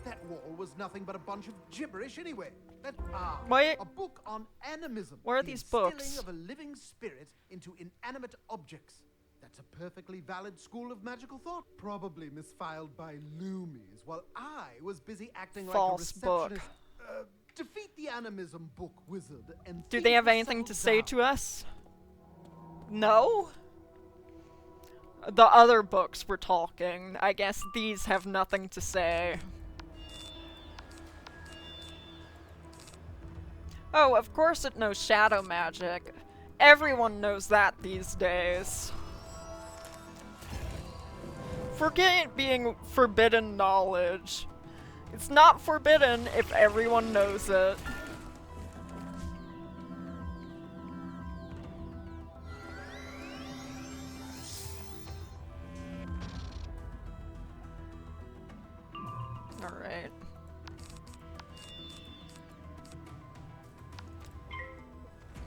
That wall was nothing but a bunch of gibberish anyway. That Why- a book on animism. Where are the these instilling books? of a living spirit into inanimate objects. That's a perfectly valid school of magical thought. Probably misfiled by Loomies while I was busy acting False like a book. receptionist. Defeat the animism book, wizard, and Do things they have will anything to settle say down. to us? No? The other books were talking. I guess these have nothing to say. Oh, of course it knows shadow magic. Everyone knows that these days. Forget it being forbidden knowledge. It's not forbidden if everyone knows it. Alright.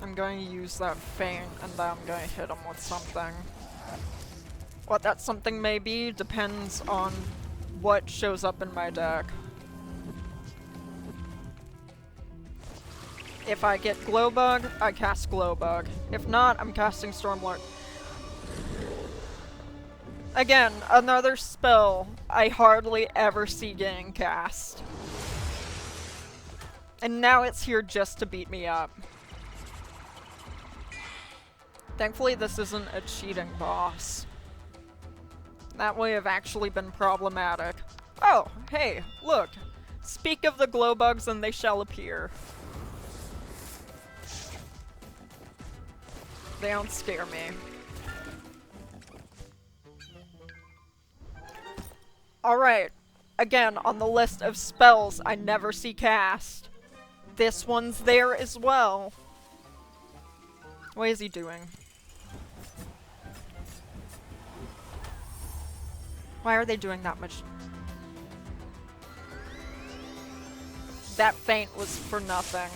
I'm going to use that feint, and then I'm going to hit him with something. What that something may be depends on what shows up in my deck. If I get Glowbug, I cast Glowbug. If not, I'm casting Stormlord. Again, another spell I hardly ever see getting cast. And now it's here just to beat me up. Thankfully, this isn't a cheating boss. That would have actually been problematic. Oh, hey, look. Speak of the glowbugs and they shall appear. They don't scare me. Alright. Again, on the list of spells I never see cast. This one's there as well. What is he doing? Why are they doing that much? That feint was for nothing.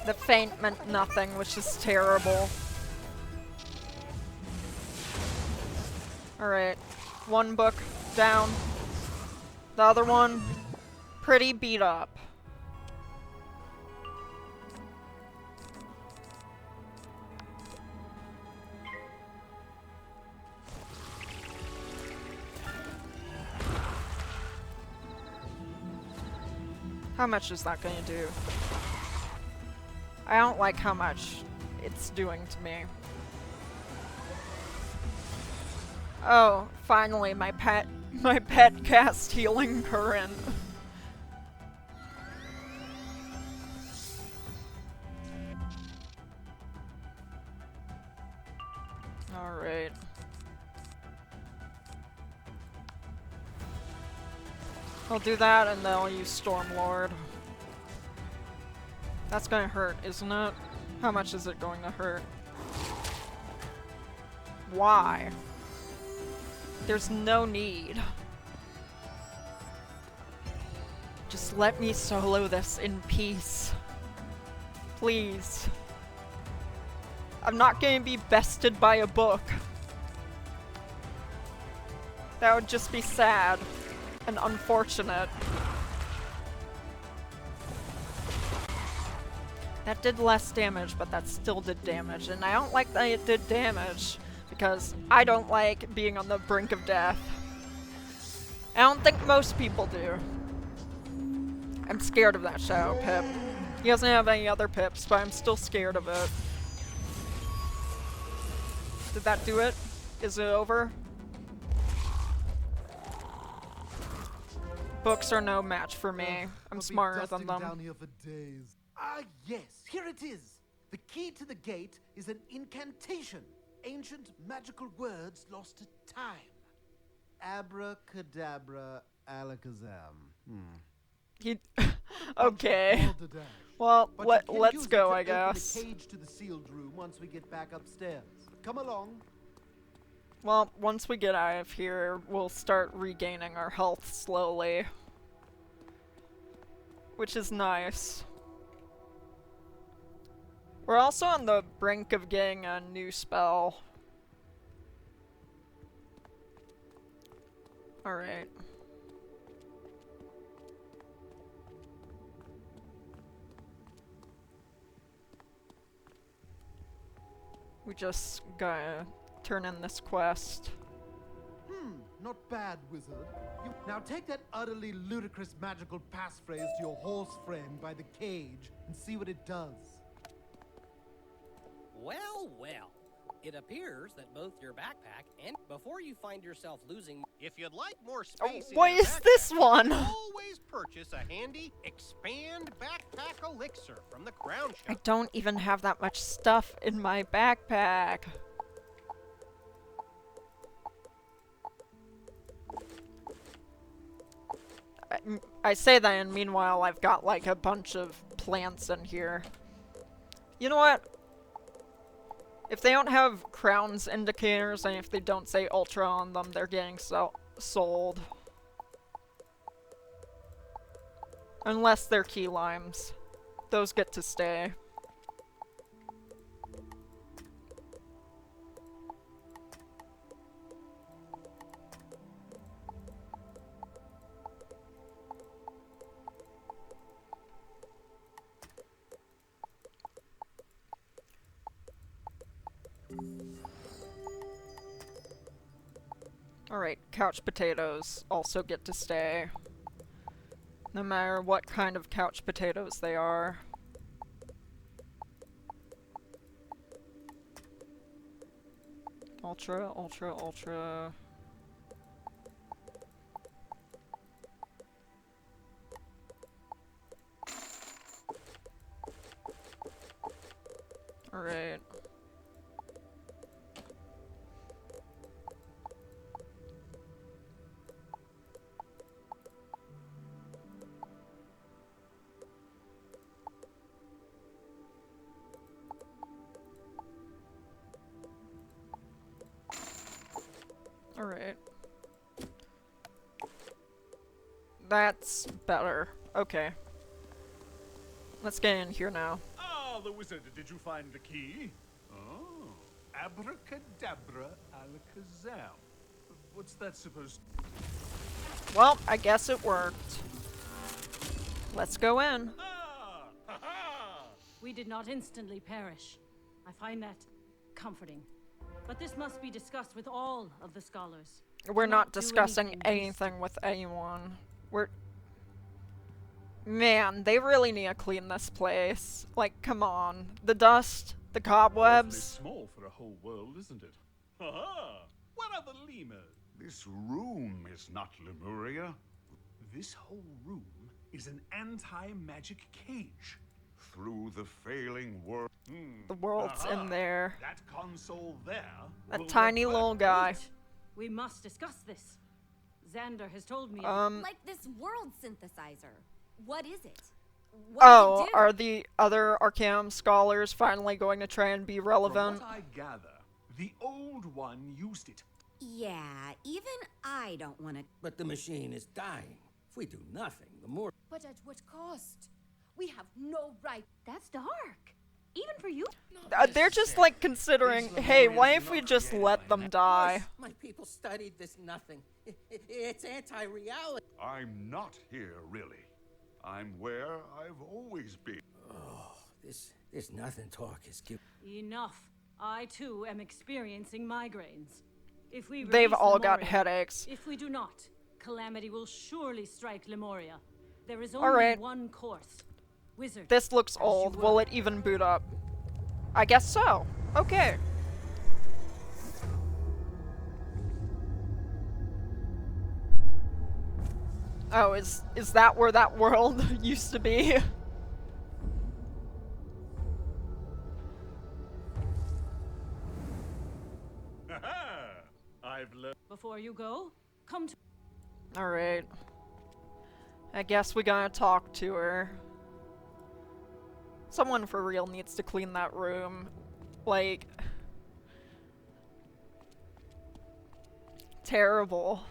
The feint meant nothing, which is terrible. Alright. One book down. The other one, pretty beat up. How much is that gonna do? I don't like how much it's doing to me. Oh, finally, my pet cast Healing Current. Alright. I'll do that and then I'll use Stormlord. That's gonna hurt, isn't it? How much is it going to hurt? Why? There's no need. Just let me solo this in peace. Please. I'm not gonna be bested by a book. That would just be sad and unfortunate. That did less damage, but that still did damage, and I don't like that it did damage, because I don't like being on the brink of death. I don't think most people do. I'm scared of that Shadow Pip. He doesn't have any other pips, but I'm still scared of it. Did that do it? Is it over? Books are no match for me. I'm I'll smarter be than dusting them. down here for days. Ah, yes, here it is. The key to the gate is an incantation. Ancient magical words lost to time. Abracadabra, alakazam. He. Okay. Balderdash. Well, But you can let's use it go, to I open guess. the cage to the sealed room once we get back upstairs. Come along. Well, once we get out of here, we'll start regaining our health slowly. Which is nice. We're also on the brink of getting a new spell. Alright. We just gotta turn in this quest. Not bad, wizard. Now take that utterly ludicrous magical passphrase to your horse friend by the cage and see what it does. Well, well. It appears that both your backpack and before you find yourself losing. If you'd like more space in what your is this one? always purchase a handy expand backpack elixir from the crown shop. I don't even have that much stuff in my backpack. I say that, and meanwhile I've got like a bunch of plants in here. You know what? If they don't have crowns indicators, and if they don't say ultra on them, they're getting sold. Unless they're key limes. Those get to stay. Alright, couch potatoes also get to stay. No matter what kind of couch potatoes they are. Ultra, ultra, ultra. Alright. Alright. That's better. Okay. Let's get in here now. Ah, the wizard, did you find the key? Oh, abracadabra alakazam. What's that supposed to... Well, I guess it worked. Let's go in. We did not instantly perish. I find that comforting. But this must be discussed with all of the scholars. We're Do not do discussing anything with anyone. Man, they really need to clean this place. Like, come on. The dust, the Awfully cobwebs. small for a whole world, isn't it? Ha-ha! Where are the lemurs? This room is not Lemuria. This whole room is an anti-magic cage. Through the failing world. The world's in there. That console there. That will tiny let little guy. We must discuss this. Xander has told me. Like this world synthesizer. What is it? What does it do? Are the other Arcanum scholars finally going to try and be relevant? From what I gather, the old one used it. Yeah, even I don't want to. But the machine is dying. If we do nothing, the more. But at what cost? We have no right. That's dark. Even for you. They're just like considering, hey, why if we just let them die? My people studied this nothing. It's anti-reality. I'm not here, really. I'm where I've always been. Oh, this nothing talk is giving. Enough. I too am experiencing migraines. If we They've release all got Lemuria, headaches. If we do not, calamity will surely strike Lemuria. There is All only right. one course. Wizard. This looks old. Will it even boot up? I guess so. Okay. Oh, is that where that world used to be? I've learned. Before you go, come to. Alright. I guess we gotta talk to her. Someone for real needs to clean that room. Like... terrible.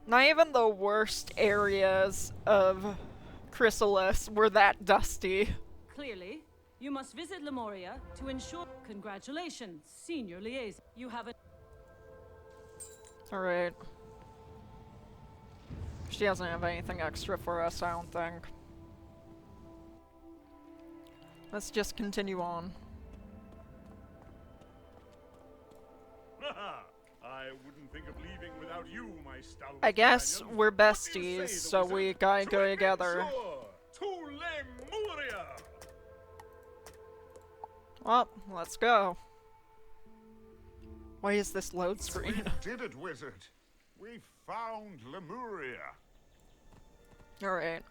Not even the worst areas of Chrysalis were that dusty. Clearly, you must visit Lemuria to ensure. Congratulations, senior liaison. You have a. Alright. She doesn't have anything extra for us, I don't think. Let's just continue on. I wouldn't think of leaving without you, my stalwart I guess companion. we're What do you besties, say, so wizard? we gotta To go together. adventure! To Lemuria! Well, let's go. Why is this load We screen? did it, wizard. We found Lemuria. Alright.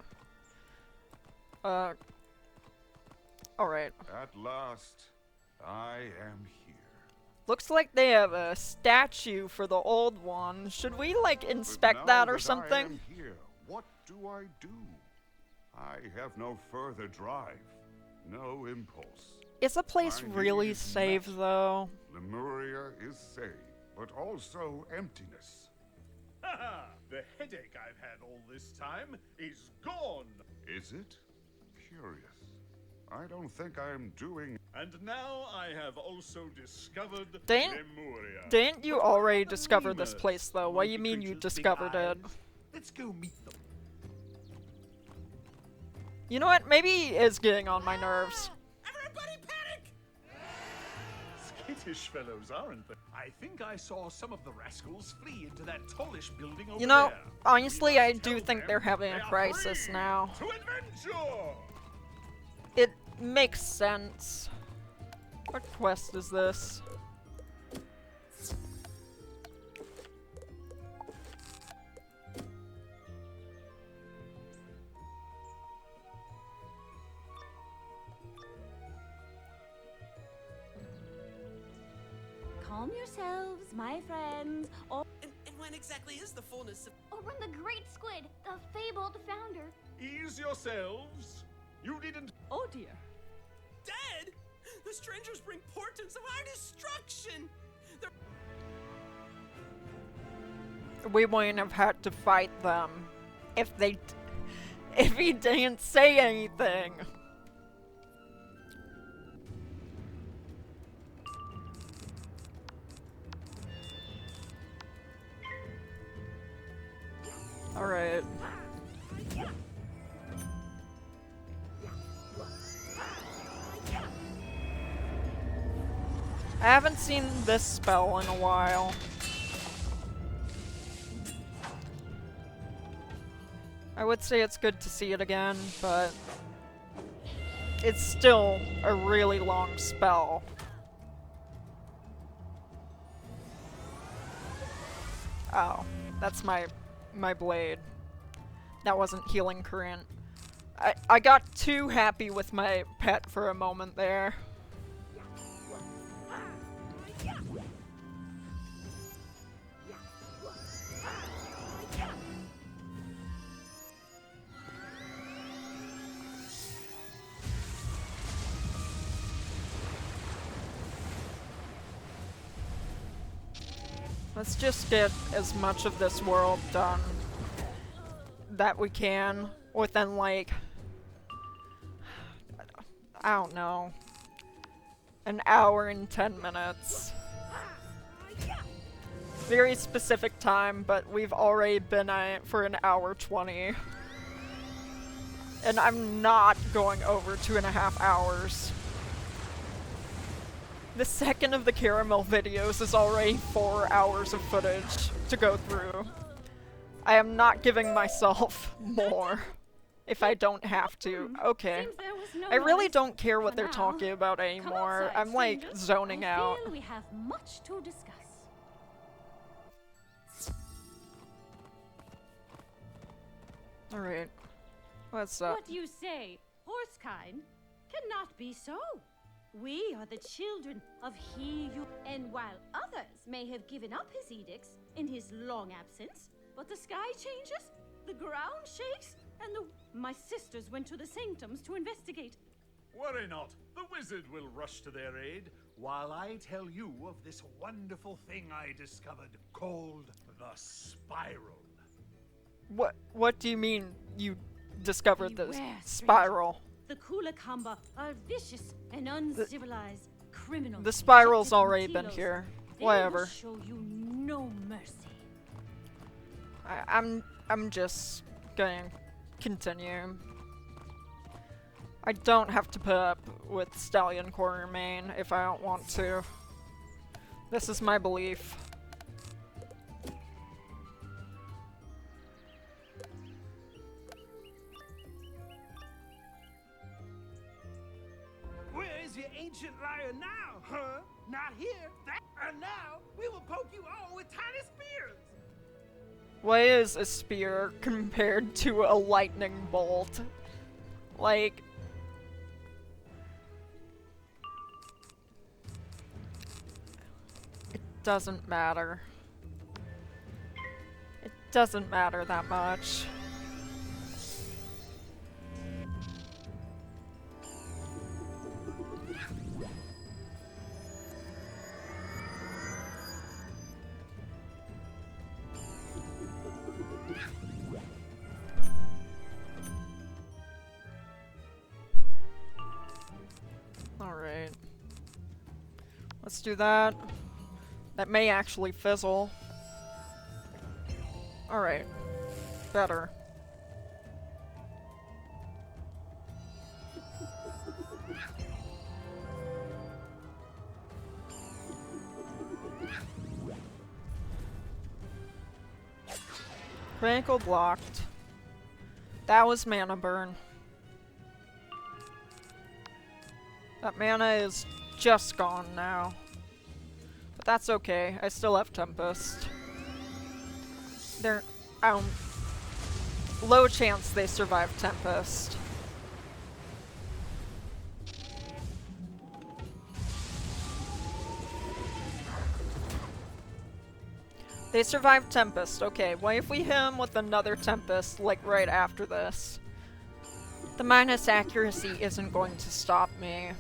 Alright. At last, I am here. Looks like they have a statue for the old one. Should we, like, But inspect now that or I something? am here, what do I do? I have no further drive, no impulse. Is the place My really need is safe, met. though? Lemuria is safe, but also emptiness. Haha! The headache I've had all this time is gone! Is it? Curious. I don't think I'm doing... And now I have also discovered Didn't you already discover this place, though? What do you mean you discovered it? Let's go meet them. You know what? Maybe he is getting on my nerves. Skittish fellows, aren't they? I think I saw some of the rascals flee into that tallish building over You know, there. honestly, I do think they're having a crisis now. To adventure! It makes sense. What quest is this? Calm yourselves, my friends. And when exactly is the fullness of... Or when the great squid, the fabled founder. Ease yourselves. You needn't... Oh dear. Dead? The strangers bring portents of our destruction! They're... We wouldn't have had to fight them if if he didn't say anything. Alright. I haven't seen this spell in a while. I would say it's good to see it again, but it's still a really long spell. Oh, that's my blade. That wasn't healing current. I got too happy with my pet for a moment there. Let's just get as much of this world done that we can within, like, I don't know, an hour and 10 minutes. Very specific time, but we've already been at it for an hour 20. And I'm not going over 2.5 hours. The second of the caramel videos is already 4 hours of footage to go through. I am not giving myself more if I don't have to. Okay. I really don't care what they're talking about anymore. I'm like zoning out. We have much to discuss. Alright. What's up? What you say, horsekind, cannot be so. We are the children of he you. And while others may have given up his edicts in his long absence, but the sky changes, the ground shakes, and my sisters went to the sanctums to investigate. Worry not. The wizard will rush to their aid while I tell you of this wonderful thing I discovered called the spiral. What do you mean you discovered the Beware, spiral? The Kulakamba are vicious and uncivilized criminals. The spiral's rejected from already been Telos. here. They Whatever. will show you no mercy. I'm just gonna continue. I don't have to put up with Stallion Quartermain if I don't want to. This is my belief. Where is your ancient liar now, huh? Not here. And now we will poke you all with tiny spears. What is a spear compared to a lightning bolt? Like... It doesn't matter. It doesn't matter that much. Alright. Let's do that. That may actually fizzle. Alright. Better. Critical blocked. That was mana burn. That mana is just gone now. But that's okay. I still have Tempest. They're... low chance they survive Tempest. They survived Tempest. Okay, what if we hit him with another Tempest, like, right after this? The minus accuracy isn't going to stop me.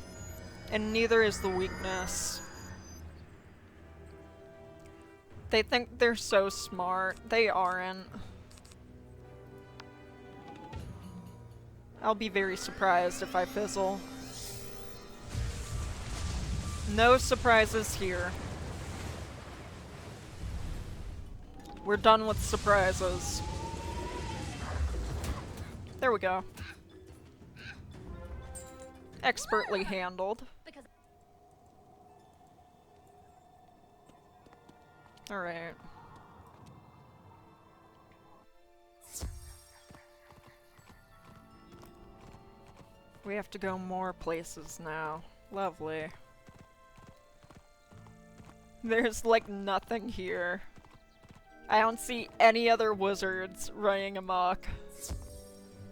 And neither is the weakness. They think they're so smart. They aren't. I'll be very surprised if I fizzle. No surprises here. We're done with surprises. There we go. Expertly handled. Alright. We have to go more places now. Lovely. There's like nothing here. I don't see any other wizards running amok.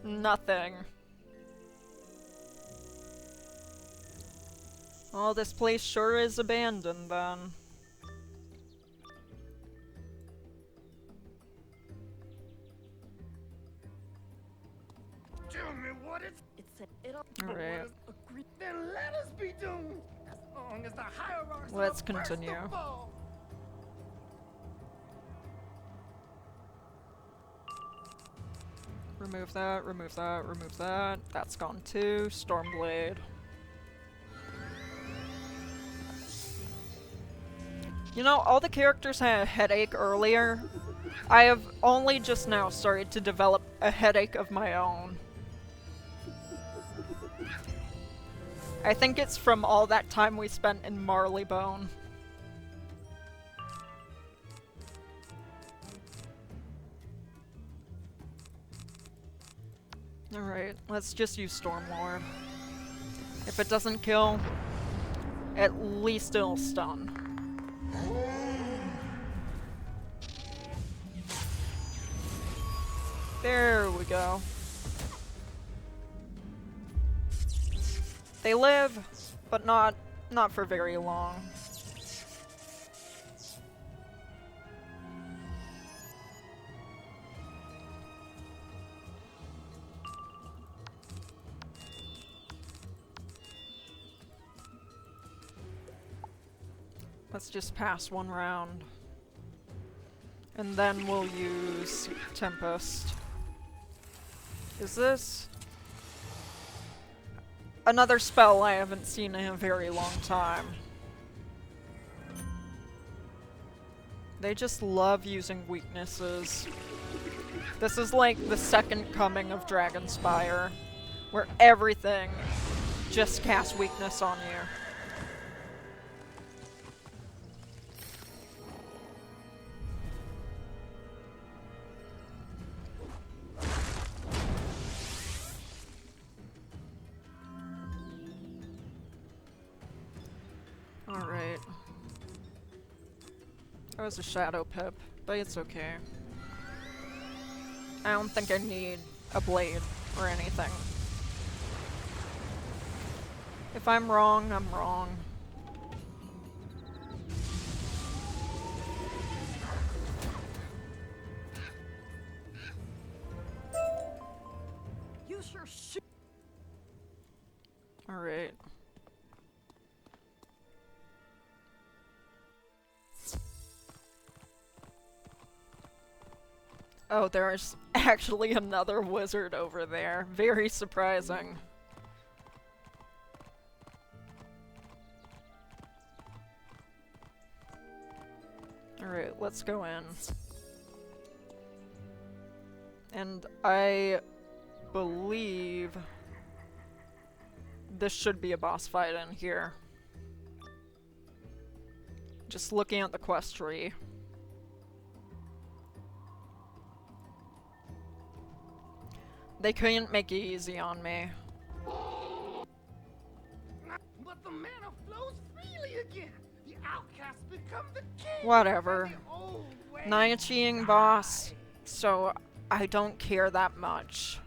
Nothing. Oh, this place sure is abandoned then. Tell me what it'll Alright. Then let us be doomed. As long as the hierarchs Let's are the first to continue. fall. Remove that, remove that, remove that. That's gone too. Stormblade. You know, all the characters had a headache earlier. I have only just now started to develop a headache of my own. I think it's from all that time we spent in Marleybone. Alright, let's just use Stormlord. If it doesn't kill, at least it'll stun. There we go. They live, but not for very long. Let's just pass one round. And then we'll use Tempest. Is this another spell I haven't seen in a very long time? They just love using weaknesses. This is like the second coming of Dragonspire, where everything just casts weakness on you. Alright. That was a Shadow Pip, but it's okay. I don't think I need a blade or anything. If I'm wrong, I'm wrong. You sure shoot. Alright. Oh, there's actually another wizard over there. Very surprising. Alright, let's go in. And I believe this should be a boss fight in here. Just looking at the quest tree. They couldn't make it easy on me. But the mana flows freely again. The outcasts become the king. Whatever. And the old ways Nyachiing boss, so I don't care that much.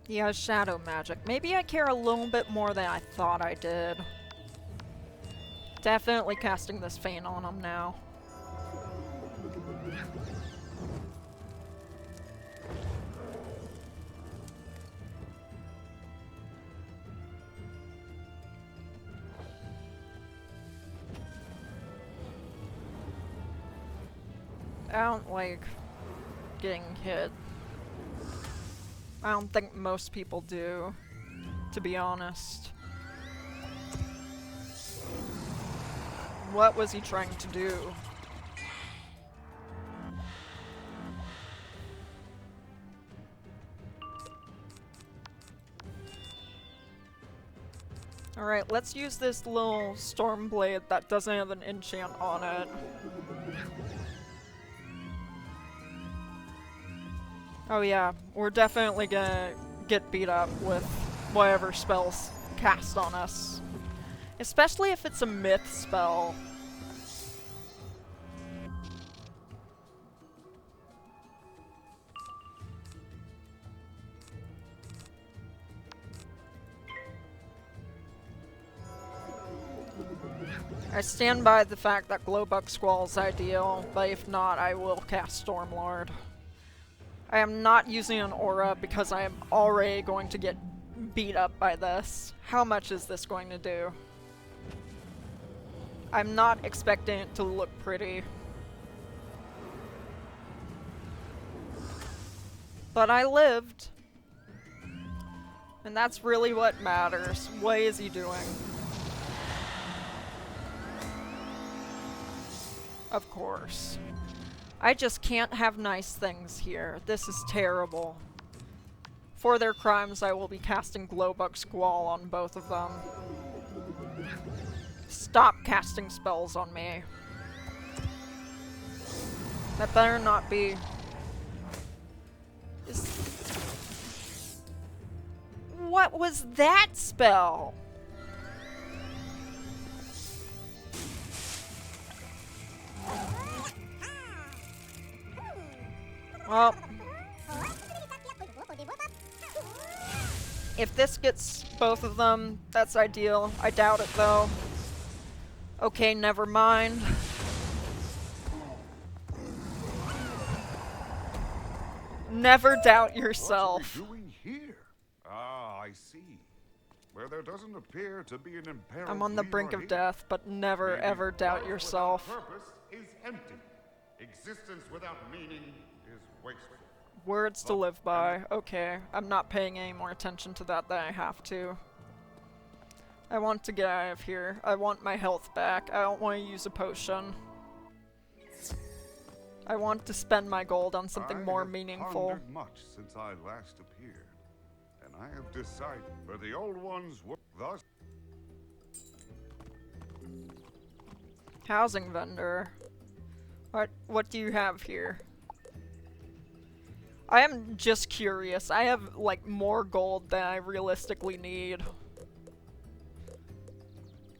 He has shadow magic. Maybe I care a little bit more than I thought I did. Definitely casting this Feint on him now. I don't like getting hit. I don't think most people do, to be honest. What was he trying to do? Alright, let's use this little storm blade that doesn't have an enchant on it. Oh yeah, we're definitely gonna get beat up with whatever spells cast on us. Especially if it's a myth spell. I stand by the fact that Glowbug Squall is ideal, but if not, I will cast Stormlord. I am not using an aura because I am already going to get beat up by this. How much is this going to do? I'm not expecting it to look pretty. But I lived. And that's really what matters. What is he doing? Of course. I just can't have nice things here. This is terrible. For their crimes, I will be casting Glowbug Squall on both of them. Stop casting spells on me. That better not be... What was that spell? Well, if this gets both of them, that's ideal. I doubt it, though. Okay, never mind. Never doubt yourself. What are we doing here? Ah, I see. Where there doesn't appear to be an imperil. I'm on the brink of death, but never ever doubt yourself. Purpose is empty. Existence without meaning is wasteful. Words to live by. Okay, I'm not paying any more attention to that than I have to. I want to get out of here. I want my health back. I don't want to use a potion. I want to spend my gold on something more meaningful. I have pondered much since I last appeared, and I have decided for the old ones were thus. Housing vendor. What do you have here? I am just curious. I have like more gold than I realistically need.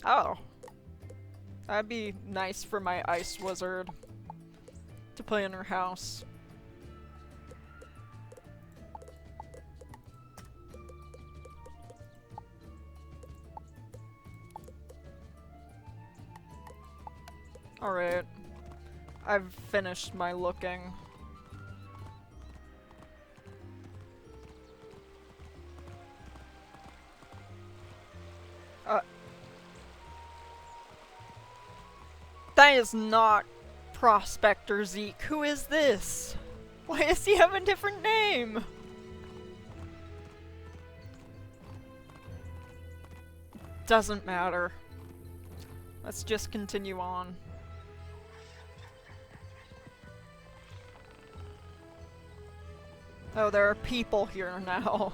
Oh. That'd be nice for my ice wizard to play in her house. Alright. I've finished my looking. That is not Prospector Zeke. Who is this? Why does he have a different name? Doesn't matter. Let's just continue on. Oh, there are people here now.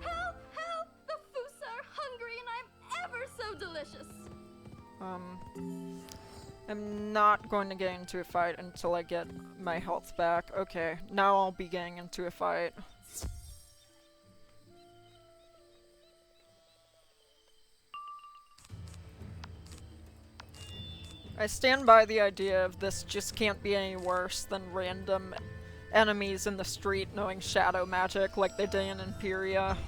Help! Help! The Foos are hungry and I'm ever so delicious. I'm not going to get into a fight until I get my health back. Okay, now I'll be getting into a fight. I stand by the idea of this just can't be any worse than random enemies in the street knowing shadow magic like they did in Imperia.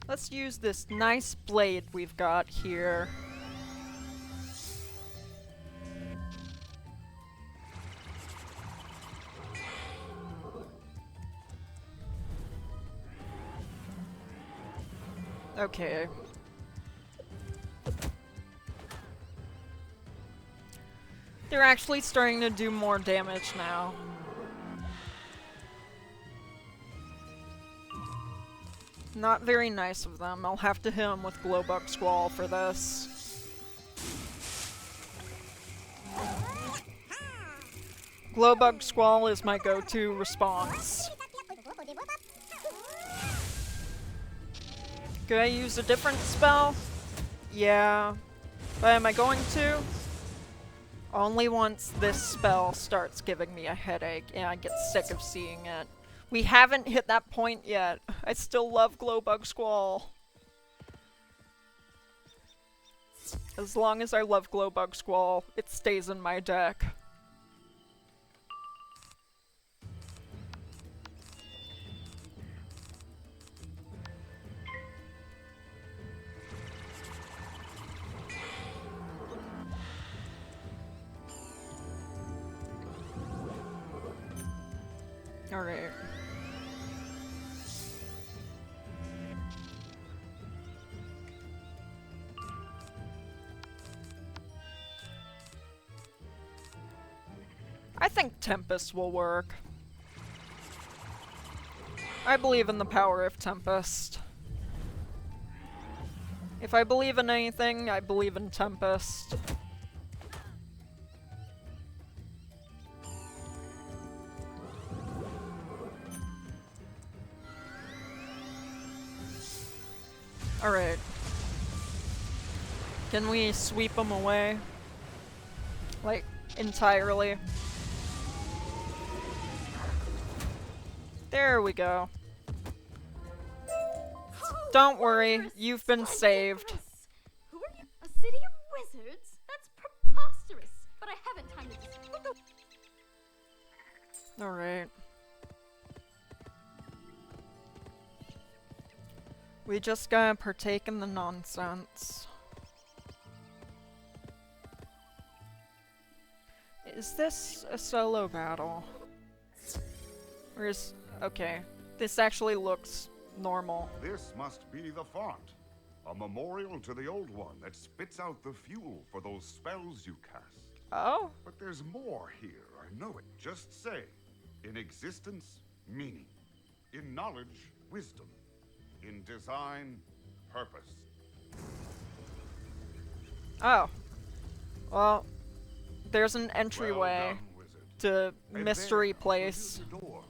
Let's use this nice blade we've got here. Okay. They're actually starting to do more damage now. Not very nice of them. I'll have to hit him with Glowbug Squall for this. Glowbug Squall is my go-to response. Could I use a different spell? Yeah. But am I going to? Only once this spell starts giving me a headache and I get sick of seeing it. We haven't hit that point yet. I still love Glowbug Squall. As long as I love Glowbug Squall, it stays in my deck. Alright. I think Tempest will work. I believe in the power of Tempest. If I believe in anything, I believe in Tempest. Alright. Can we sweep them away? Like, entirely? There we go. Don't worry, you've been saved. Who are you? A city of wizards? That's preposterous. But I haven't time to just. Alright. We just gotta partake in the nonsense. Is this a solo battle? Or is... okay. This actually looks normal. This must be the font. A memorial to the old one that spits out the fuel for those spells you cast. Oh? But there's more here, I know it. Just say, in existence, meaning. In knowledge, wisdom. In design, purpose. Oh. Well, there's an entryway to And Mystery there, Place. the door.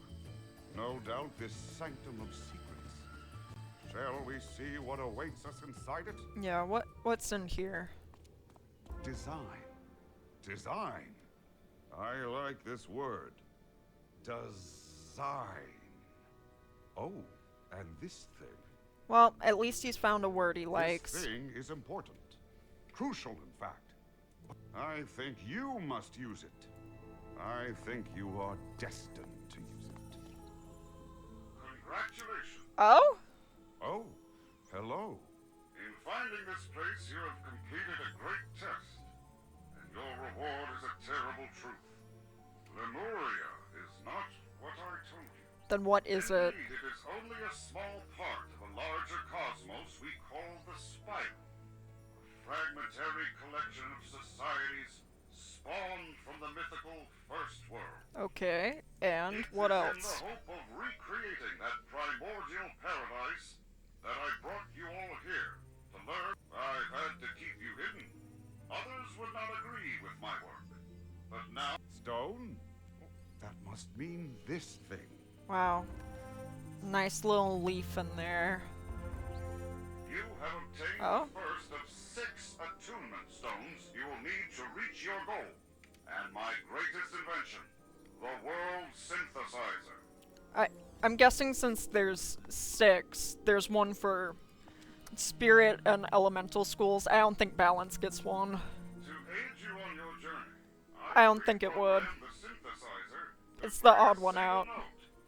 No doubt this sanctum of secrets. Shall we see what awaits us inside it? Yeah, what's in here? Design. Design. I like this word. Design. Oh, and this thing. Well, at least he's found a word he likes. This thing is important. Crucial, in fact. I think you must use it. I think you are destined to use it. Congratulations. Oh? Oh, hello. In finding this place, you have completed a great test. And your reward is a terrible truth. Lemuria is not what I told you. Then what is it? Indeed, it is only a small part of a larger cosmos we call the Spiral. A fragmentary collection of societies spawned from the mythical First World. Okay, and It what is else? in the hope of recreating that primordial paradise that I brought you all here to learn. I've had to keep you hidden. Others would not agree with my work. But now... Stone? That must mean this thing. Wow. Nice little leaf in there. You have obtained Oh? the first of 6 attunement stones you will need to reach your goal. And my greatest invention, the World Synthesizer. I'm guessing since there's 6, there's one for spirit and elemental schools. I don't think balance gets one. To aid you on your journey, I don't think it would. the synthesizer It's the odd one out.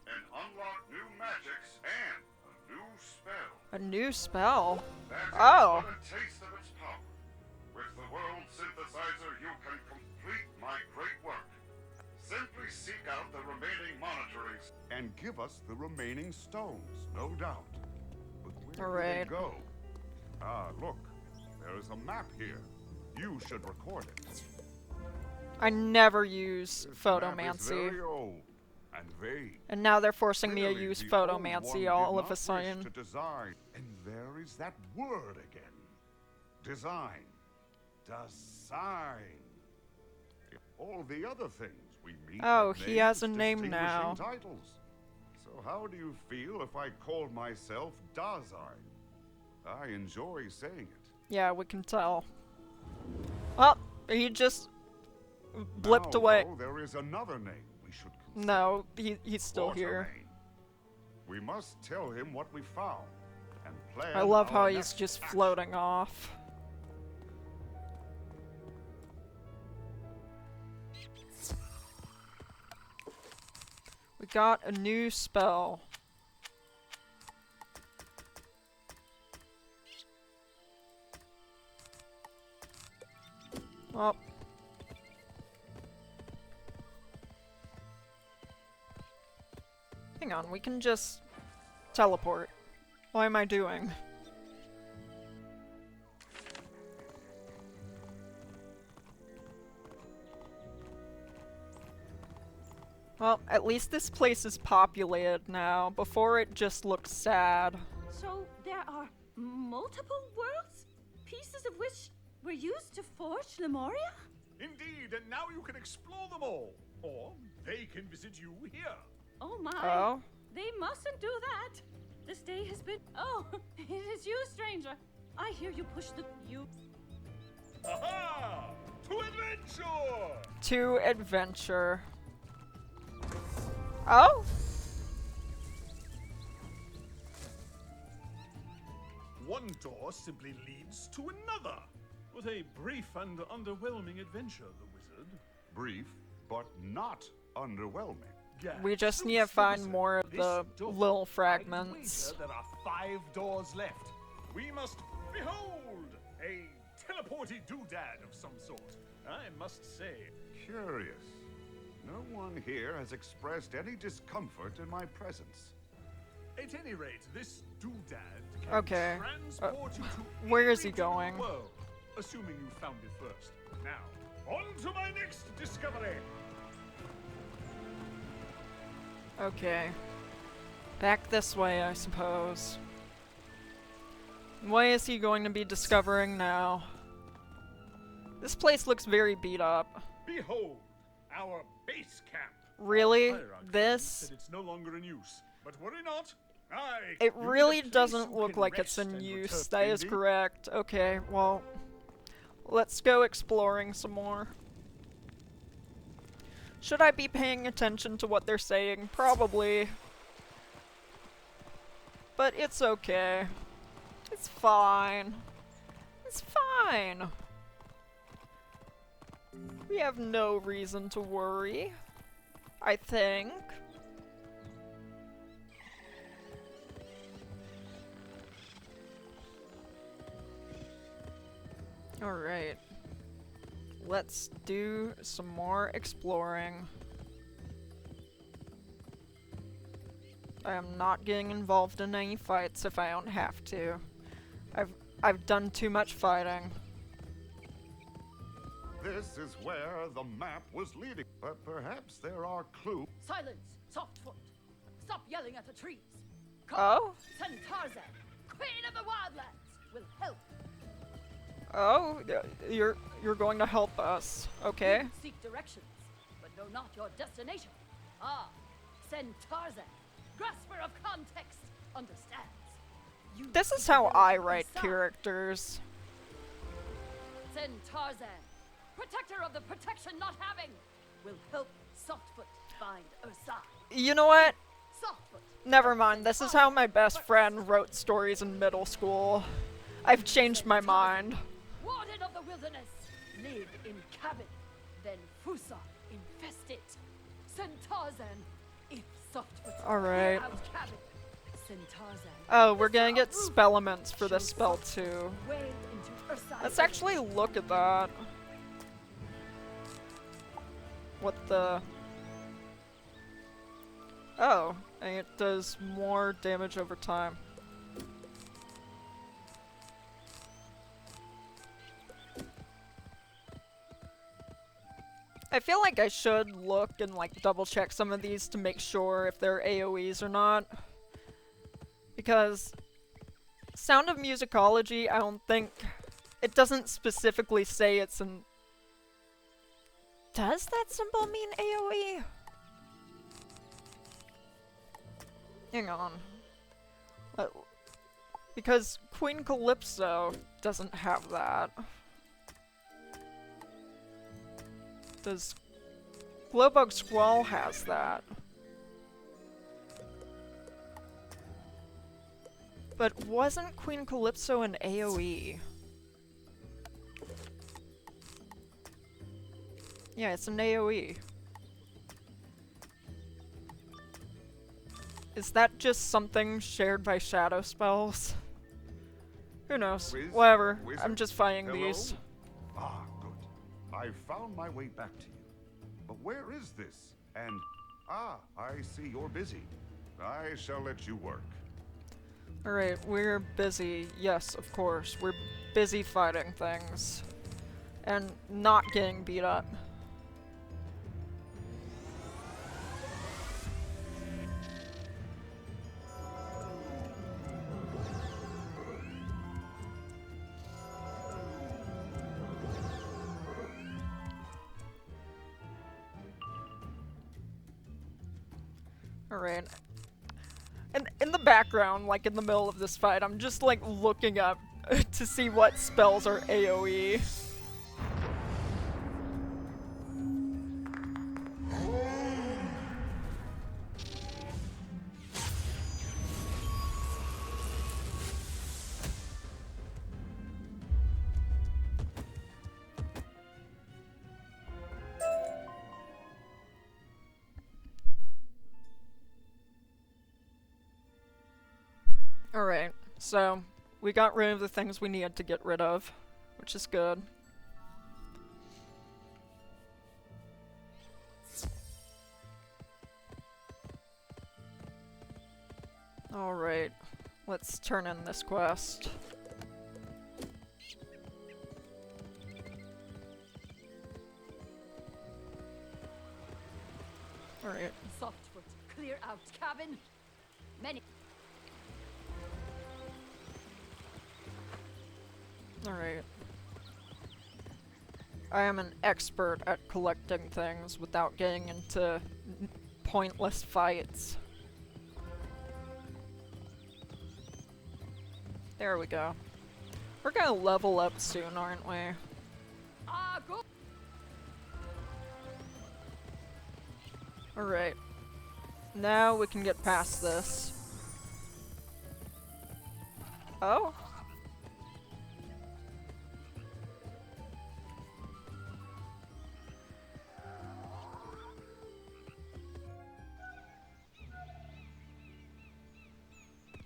and unlock new magics and a new spell. A new spell? That is Oh. but a taste of its power. With the World Synthesizer, you can complete my great work. Simply seek out the remaining monitoring and give us the remaining stones, no doubt. But where do Alright. they go? Ah, look. There is a map here. You should record it. I never use This map is photomancy. very old and vague. And now they're forcing me to Clearly, use the old one photomancy did all not of a wish sudden. to design. And there is that word again. Design. Design. All the other things we meet Oh, have he has a names, name now. distinguishing titles. So how do you feel if I called myself Dasein? I enjoy saying it. Yeah, we can tell. Well, he just blipped Now, away. though, there is another name we should consider. No, he's still here. Quatermain. We must tell him what we found and plan I love how our he's next just action. floating off. We got a new spell. Well. Hang on, we can just teleport. What am I doing? Well, at least this place is populated now. Before it just looked sad. So there are multiple worlds? Pieces of which were used to forge Lemuria? Indeed, and now you can explore them all. Or they can visit you here. Oh my. Oh? They mustn't do that. This day has been. Oh, it is you, stranger. I hear you push the. You. Aha! To adventure! To adventure. Oh? One door simply leads to another. What a brief and underwhelming adventure, the wizard. Brief, but not underwhelming. We just need to find more of the little fragments. There are 5 doors left. We must behold a teleporty doodad of some sort. I must say. Curious. No one here has expressed any discomfort in my presence. At any rate, this doodad can Okay. transport you to Where any is he region of the going? world, assuming you found it first. Now, on to my next discovery. Okay. Back this way, I suppose. What is he going to be discovering now? This place looks very beat up. Behold, our base camp. Really? Our hierarchy This? said it's no longer in use, but worry not. It you need a really place doesn't you look can like it's rest in and use. return That is daily. correct. Okay, well, let's go exploring some more. Should I be paying attention to what they're saying? Probably. But it's okay. It's fine. It's fine. We have no reason to worry, I think. Alright. Let's do some more exploring. I am not getting involved in any fights if I don't have to. I've done too much fighting. This is where the map was leading, but perhaps there are clues. Silence, Softfoot. Stop yelling at the trees. Oh? Send Tarzan, Queen of the Wildlands, will help. Oh, you're going to help us. Okay. You seek directions, but know not your destination. Ah, send Tarzan, grasper of context, understands. You This is seek how the I village write inside. characters. Send Tarzan, protector of the protection not having, will help Softfoot find Ursa. You know what? Softfoot. Never mind. This is how my best friend wrote stories in middle school. I've changed my mind. Warden of the wilderness, live in cabin, then Fusa infest it. Send Tarzan, if Softfoot Alright. clear out cabin. Send Tarzan. Oh, we're gonna get spellements for this spell too. Wade into Ursa's Let's actually look at that. What the... Oh, and it does more damage over time. I feel like I should look and like double check some of these to make sure if they're AoEs or not. Because Sound of Musicology, I don't think... It doesn't specifically say it's an... Does that symbol mean AoE? Hang on. Because Queen Calypso doesn't have that. Does Glowbug Squall has that? But wasn't Queen Calypso an AoE? Yeah, it's an AoE. Is that just something shared by shadow spells? Who knows? Whatever. Wizard, I'm just fighting hello? these. Ah, good. I found my way back to you. But where is this? And, I see you're busy. I shall let you work. Alright, we're busy. Yes, of course. We're busy fighting things. And not getting beat up. Alright. And in the background, like in the middle of this fight, I'm just like looking up to see what spells are AoE. Alright, so we got rid of the things we needed to get rid of, which is good. Alright, let's turn in this quest. Alright. Softfoot, clear out cabin. Many. Alright. I am an expert at collecting things without getting into pointless fights. There we go. We're gonna level up soon, aren't we? Go. Alright. Now we can get past this. Oh?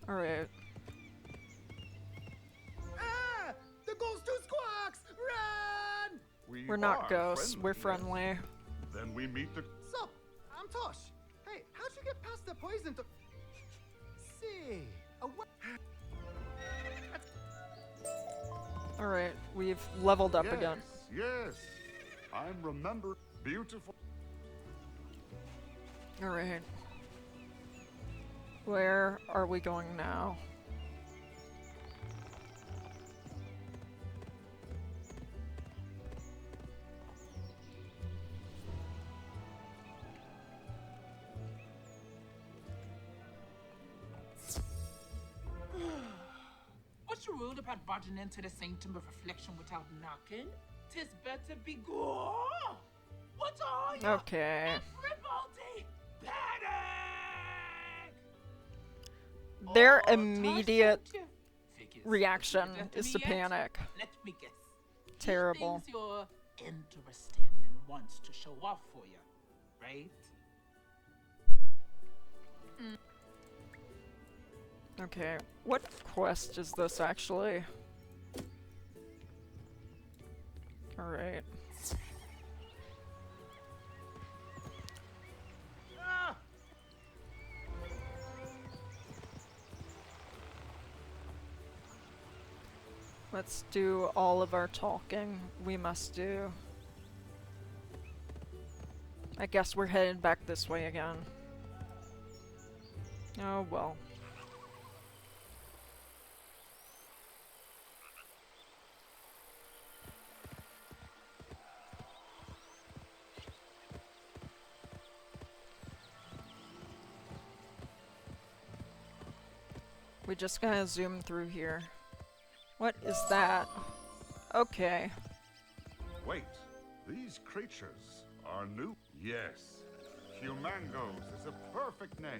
Alright. Ah! The ghost who squawks! Run! We're not ghosts, we're friendly. Then we meet the... Sup? I'm Tosh. Hey, how'd you get past the poison to... See... Alright, we've leveled up yes, again. Yes, I'm remember... Beautiful... Alright. Where are we going now? What's your rule about barging into the sanctum of reflection without knocking? Tis better be go. What are you? Okay. Everybody, panic! Their Oh, immediate Tosh, figures. reaction That is me to yet? panic. Let me guess. Terrible. He thinks you're interested and wants to show off for you, right? Okay, what quest is this actually? Alright. Ah! Let's do all of our talking we must do. I guess we're headed back this way again. Oh well. We just gotta zoom through here. What is that? Okay. Wait, these creatures are new? Yes, Humangos is a perfect name.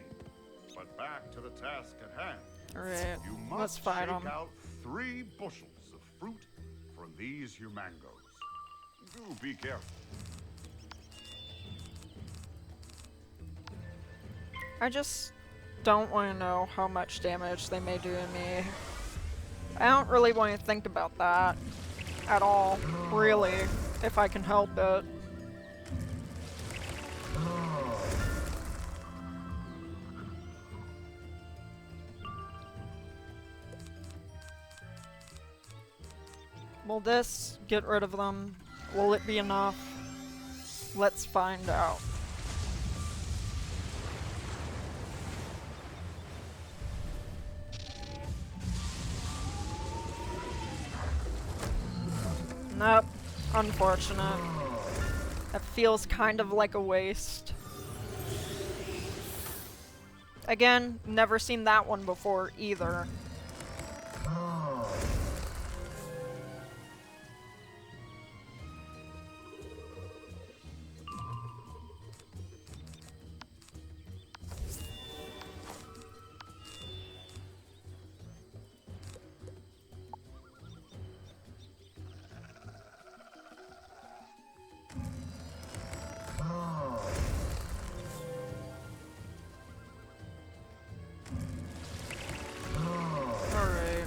But back to the task at hand. Alright, You let's must fight shake 'em. out 3 bushels of fruit from these Humangos. Do be careful. I just don't want to know how much damage they may do to me. I don't really want to think about that at all, really, if I can help it. Will this get rid of them? Will it be enough? Let's find out. Nope. Unfortunate. That feels kind of like a waste. Again, never seen that one before either. Alright.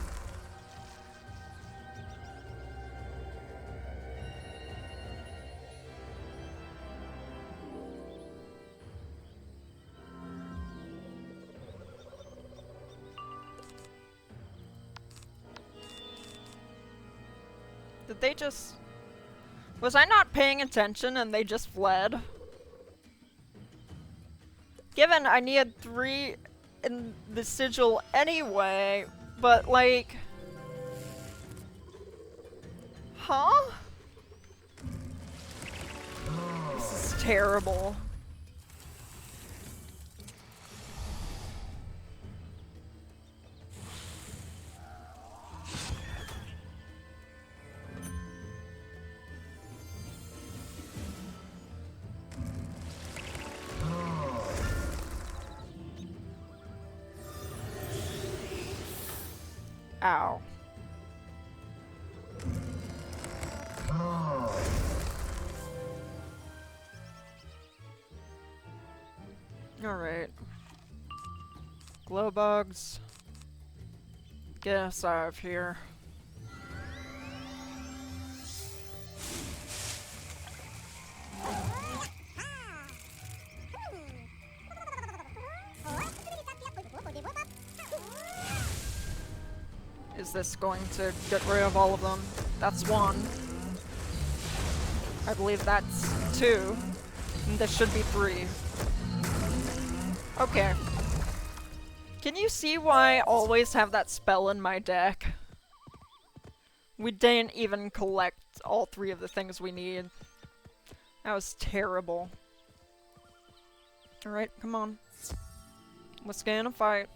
Did they just... Was I not paying attention and they just fled? Given I needed 3 in the sigil anyway, but like... Huh? This is terrible. Ow. Alright. Glow bugs. Get us out of here. Is this going to get rid of all of them? That's 1. I believe that's 2. And this should be 3. Okay. Can you see why I always have that spell in my deck? We didn't even collect all 3 of the things we need. That was terrible. Alright, come on. Let's get in a fight.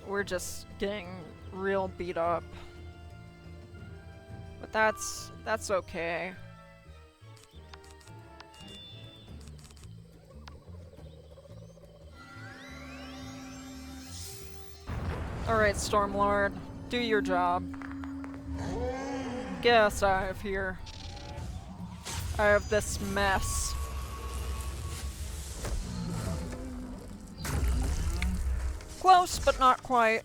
We're just getting real beat up. But that's okay. Alright, Stormlord, do your job. Get us out of here. Out of this mess. Close, but not quite.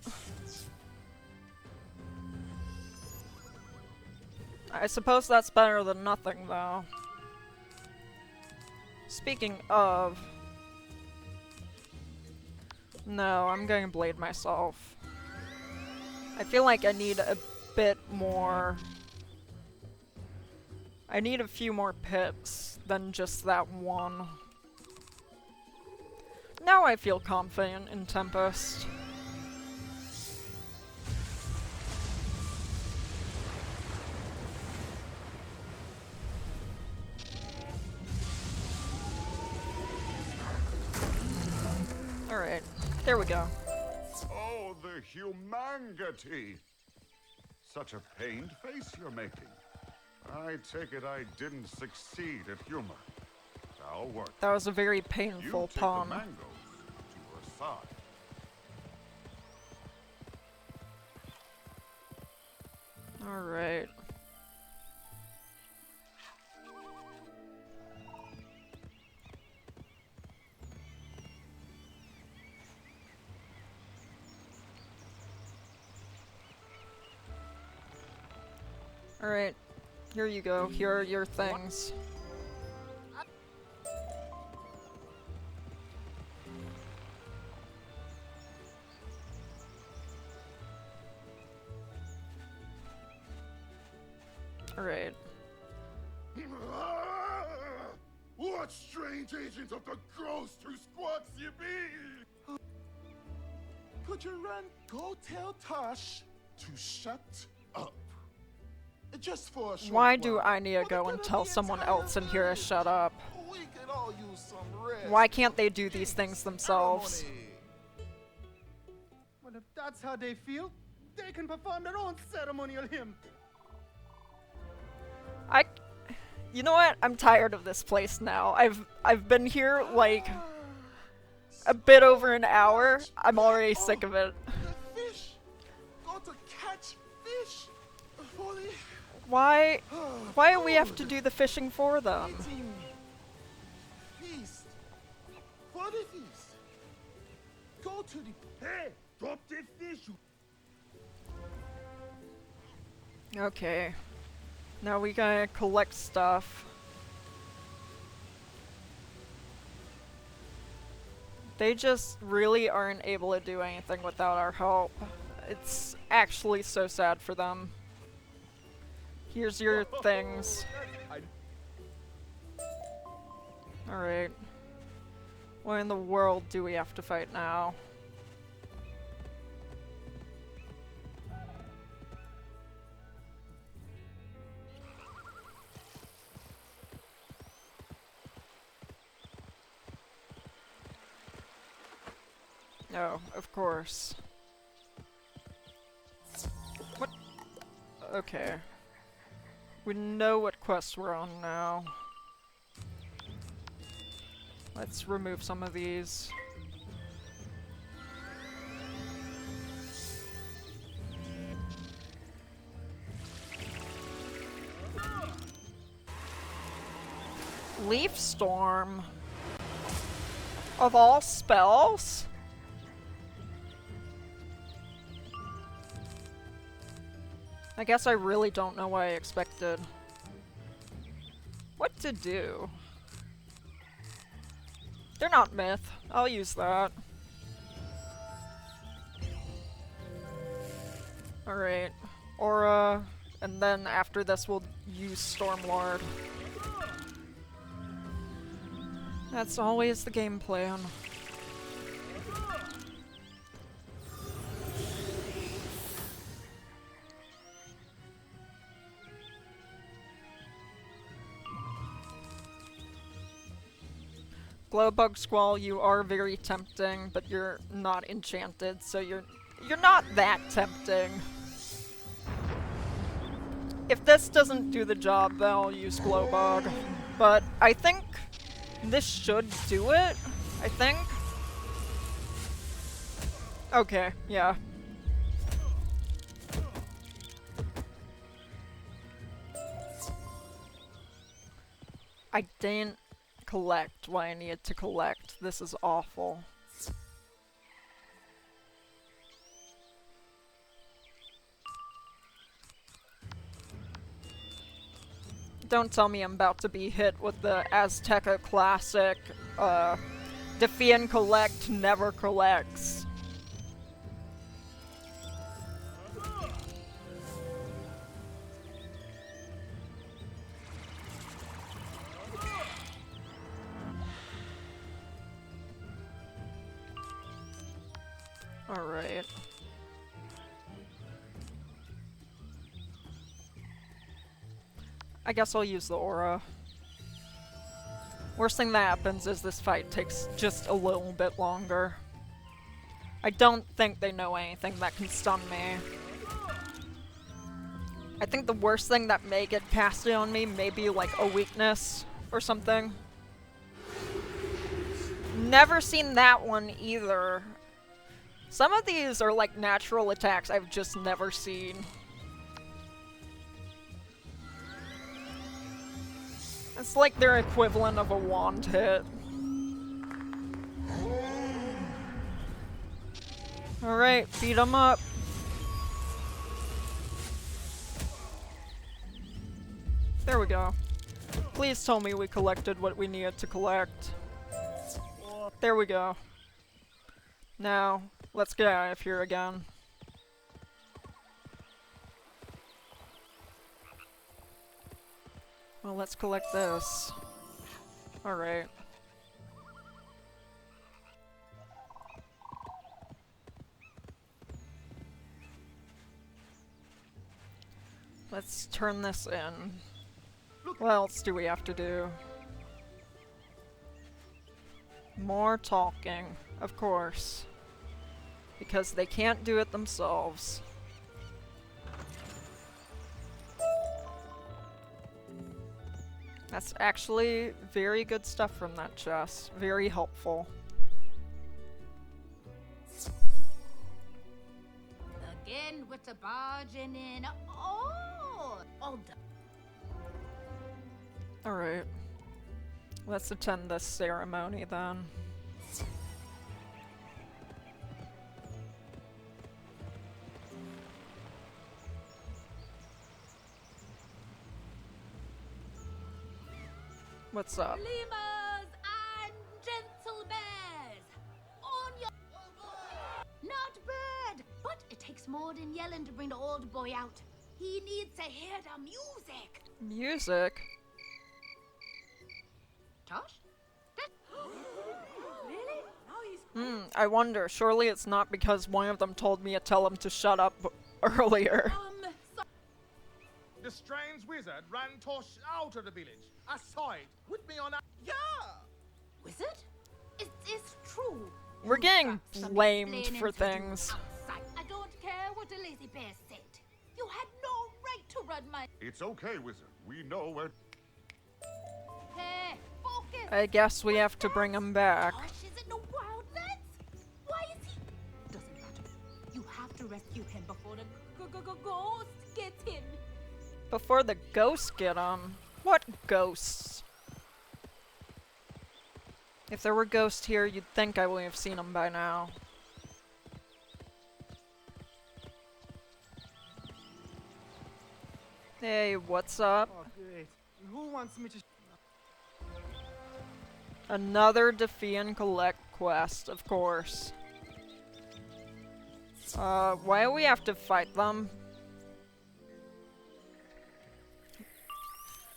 I suppose that's better than nothing, though. Speaking of... No, I'm going to blade myself. I feel like I need a bit more... I need a few more pips than just that 1. Now I feel confident in Tempest. Alright, there we go. Oh, the humanity! Such a pained face you're making. I take it I didn't succeed at humor. I'll work. That was a very painful pun. You take the mangoes to your side. Alright. Alright, here you go. Here are your things. Alright. What strange agent of the ghost who squawks you be? Could you run? Go tell Tosh to shut up. Just for a short Why do while. I need to go and tell someone else in here to shut up? We could all use some rest. Why can't they do these things themselves? Well, if that's how they feel, they can perform their own ceremonial hymn. You know what? I'm tired of this place now. I've been here like a bit over an hour. I'm already sick of it. The fish. Go to catch fish. For the... Why do we have to do the fishing for them? Feast. For the feast. Go to the... Hey, drop the fish. Okay. Now we gotta collect stuff. They just really aren't able to do anything without our help. It's actually so sad for them. Here's your things. Alright. What in the world do we have to fight now? Oh, of course. What? Okay. We know what quest we're on now. Let's remove some of these. Leaf Storm. Of all spells? I guess I really don't know what I expected. What to do? They're not myth. I'll use that. Alright. Aura, and then after this we'll use Stormlord. That's always the game plan. Glowbug Squall, you are very tempting, but you're not enchanted, so you're not that tempting. If this doesn't do the job, then I'll use Glowbug. But I think this should do it, I think. Okay, yeah. I didn't collect what I needed to collect. This is awful. Don't tell me I'm about to be hit with the Azteca classic, defeat and collect, never collects. Alright. I guess I'll use the aura. Worst thing that happens is this fight takes just a little bit longer. I don't think they know anything that can stun me. I think the worst thing that may get casted on me may be like a weakness or something. Never seen that one either. Some of these are like natural attacks I've just never seen. It's like their equivalent of a wand hit. Alright, beat them up. There we go. Please tell me we collected what we needed to collect. There we go. Now, let's get out of here again. Well, let's collect this. Alright. Let's turn this in. What else do we have to do? More talking, of course. Because they can't do it themselves. That's actually very good stuff from that chest. Very helpful. Again with the barging in. Oh! All done. Alright. Let's attend this ceremony then. What's up? Lemurs and gentlebears! On your... Not bad! But it takes more than yelling to bring the old boy out. He needs to hear the music. Music? Tosh? Really? Now he's... I wonder. Surely it's not because one of them told me to tell him to shut up earlier. The strange wizard ran Tosh out of the village. I saw it with me on a... Yeah! Wizard? It's true. We're getting blamed for things. I don't care what the lazy bear said. You had no right to run my... It's okay, wizard. We know where... Hey, focus! I guess we have to bring him back. Tosh is in the wildlands? Why is he... Doesn't matter. You have to rescue him before the ghost gets him. Before the ghosts get him? What ghosts? If there were ghosts here, you'd think I would have seen them by now. Hey, what's up? Oh, great. Who wants me to... Another defeat and collect quest, of course. Why do we have to fight them?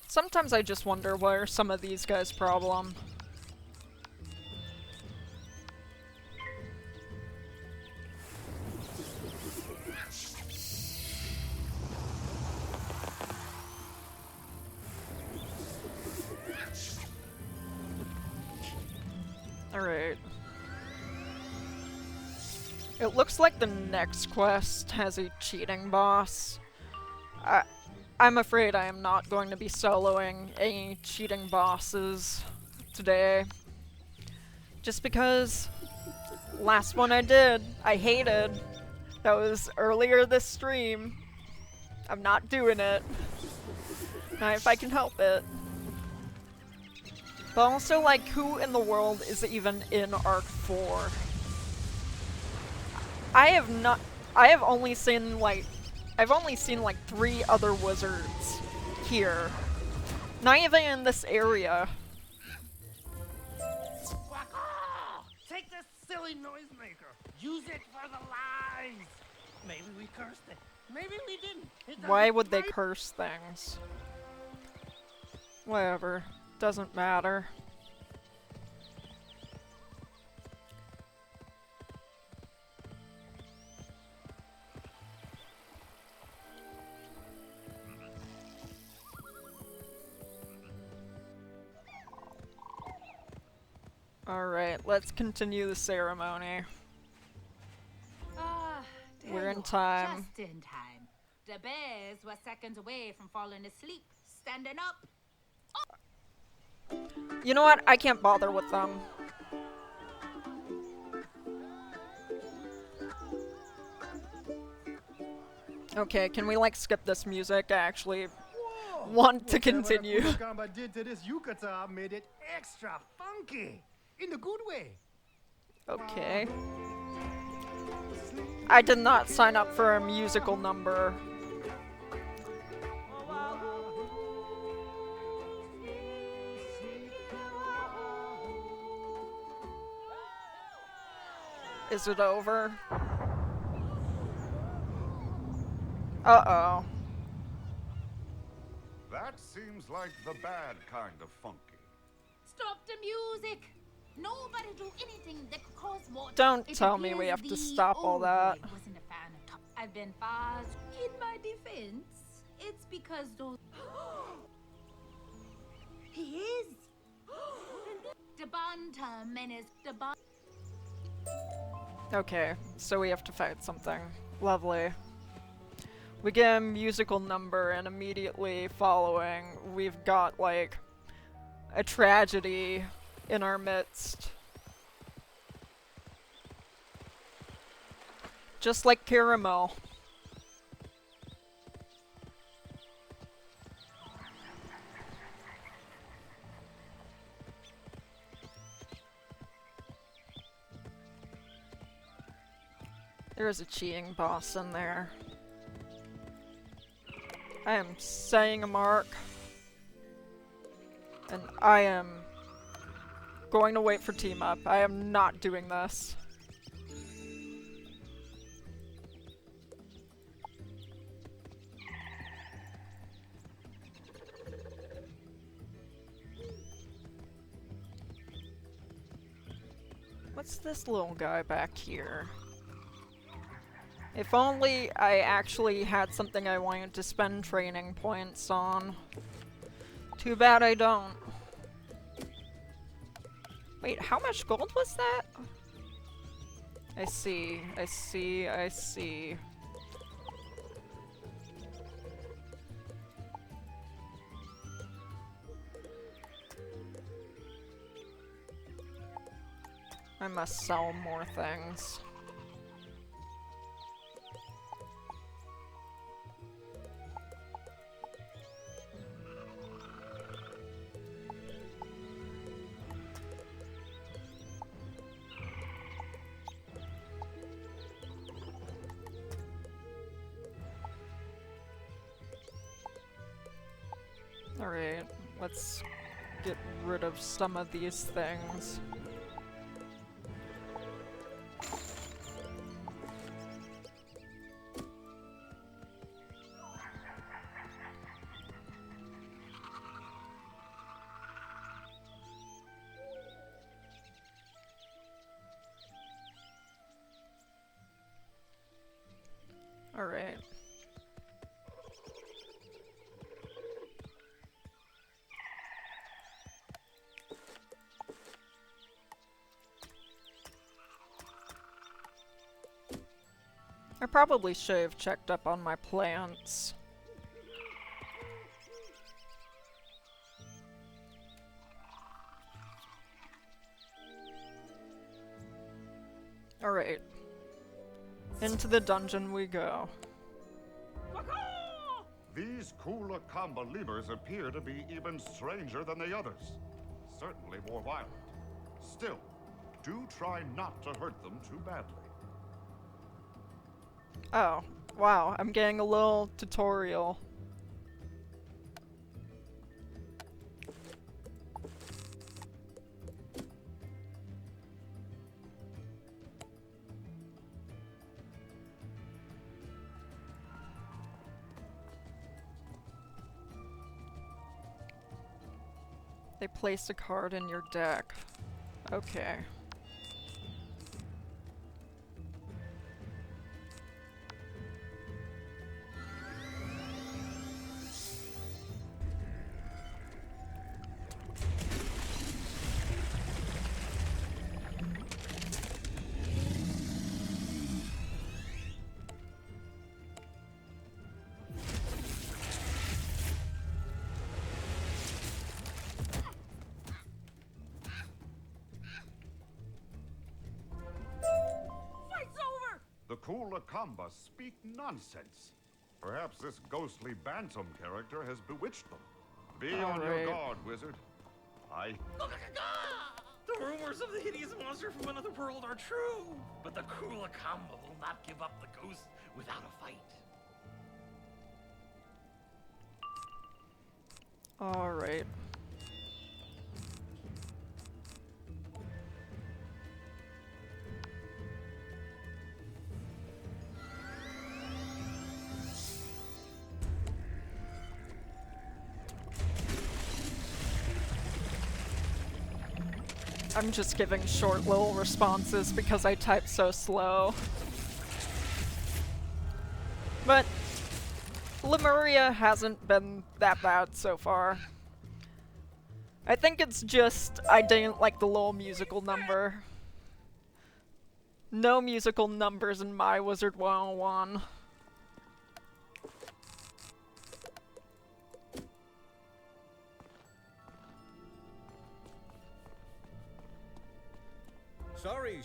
Sometimes I just wonder what are some of these guys' problem. Alright. It looks like the next quest has a cheating boss. I'm afraid I am not going to be soloing any cheating bosses today. Just because last one I did, I hated. That was earlier this stream. I'm not doing it. Not if I can help it. But also, like, who in the world is even in Arc 4? I've only seen like 3 other wizards here. Not even in this area. Take this silly noisemaker. Use it for the lies. Maybe we cursed it. Maybe we didn't. Why would they curse things? Whatever. Doesn't matter. Alright, let's continue the ceremony. We're in time. Just in time. The bears were seconds away from falling asleep, standing up. You know what? I can't bother with them. Okay, can we like skip this music? I actually want to continue. What Gamba did to this yukata made it extra funky. In a good way. Okay. I did not sign up for a musical number. Is it over? Uh-oh. That seems like the bad kind of funky. Stop the music! Nobody do anything that could cause more. Don't It tell me we appears have to the stop all old that. boy wasn't a fan of I've been far. In my defense, it's because those. He is. The Bantam and his the bon. Okay, so we have to fight something. Lovely. We get a musical number, and immediately following, we've got, like, a tragedy in our midst. Just like Caramel. There's a cheating boss in there. I am saying a mark. And I am going to wait for team up. I am not doing this. What's this little guy back here? If only I actually had something I wanted to spend training points on. Too bad I don't. Wait, how much gold was that? I see, I see, I see. I must sell more things. Alright, let's get rid of some of these things. Alright. I probably should have checked up on my plants. Alright. Into the dungeon we go. These Kula Kamba lemurs appear to be even stranger than the others. Certainly more violent. Still, do try not to hurt them too badly. Oh, wow, I'm getting a little tutorial. They place a card in your deck. Okay. The Kula Kamba speak nonsense. Perhaps this ghostly Bantam character has bewitched them. Be on your guard, wizard. The rumors of the hideous monster from another world are true, but the Kula Kamba will not give up the ghost without a fight. Alright. I'm just giving short little responses because I type so slow. But Lemuria hasn't been that bad so far. I think it's just I didn't like the little musical number. No musical numbers in my Wizard 101. Sorry.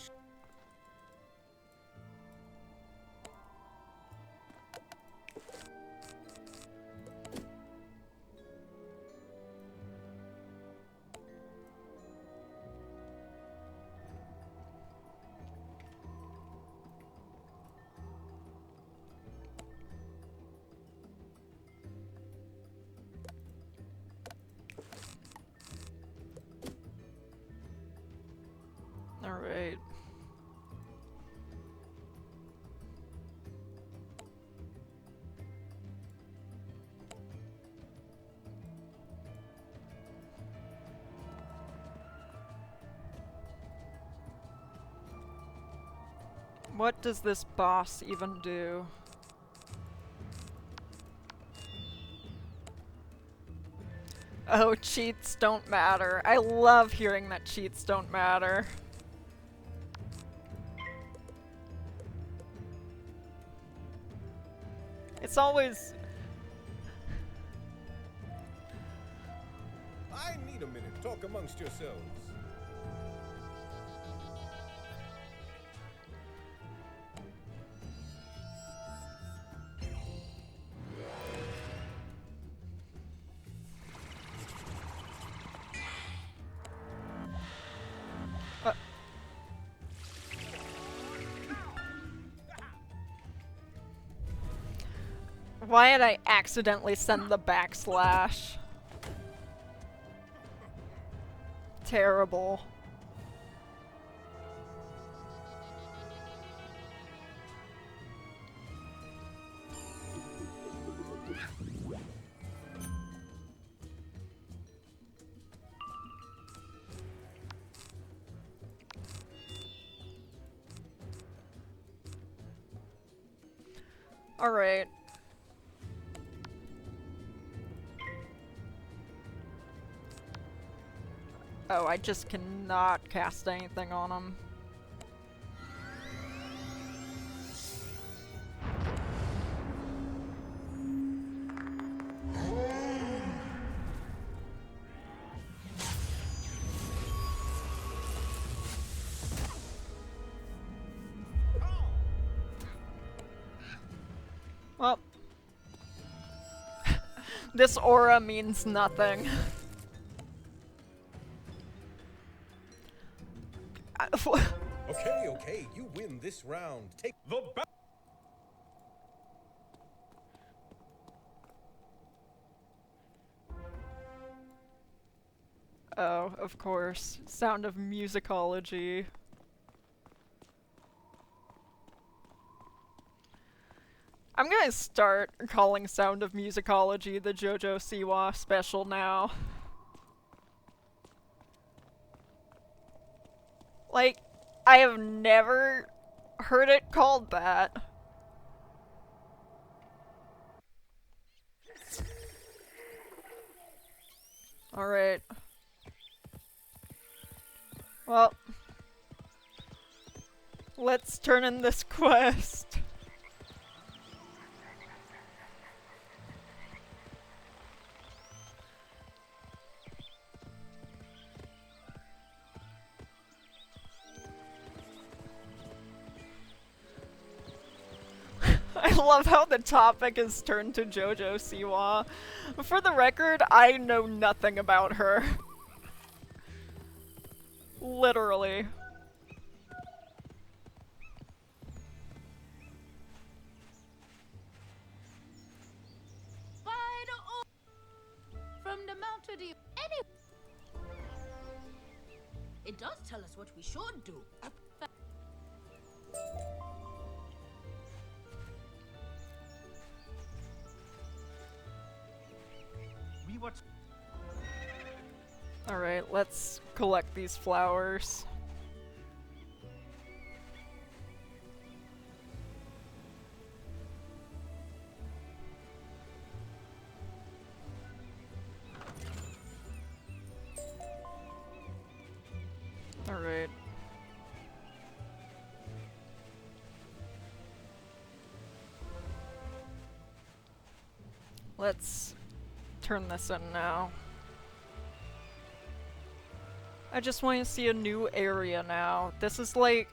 Alright. What does this boss even do? Oh, cheats don't matter. I love hearing that cheats don't matter. It's always... I need a minute. Talk amongst yourselves. Why did I accidentally send the backslash? Terrible. Alright. Oh, I just cannot cast anything on him. Well, this aura means nothing. Okay, you win this round. Take the back. Oh, of course. Sound of Musicology. I'm gonna start calling Sound of Musicology the JoJo Siwa special now. Like, I have never heard it called that. Alright. Well, let's turn in this quest. I love how the topic is turned to JoJo Siwa. For the record, I know nothing about her. Literally. From the mountain to any. It does tell us what we should do. Alright, let's collect these flowers. Alright. Let's turn this in now. I just want to see a new area now. This is like...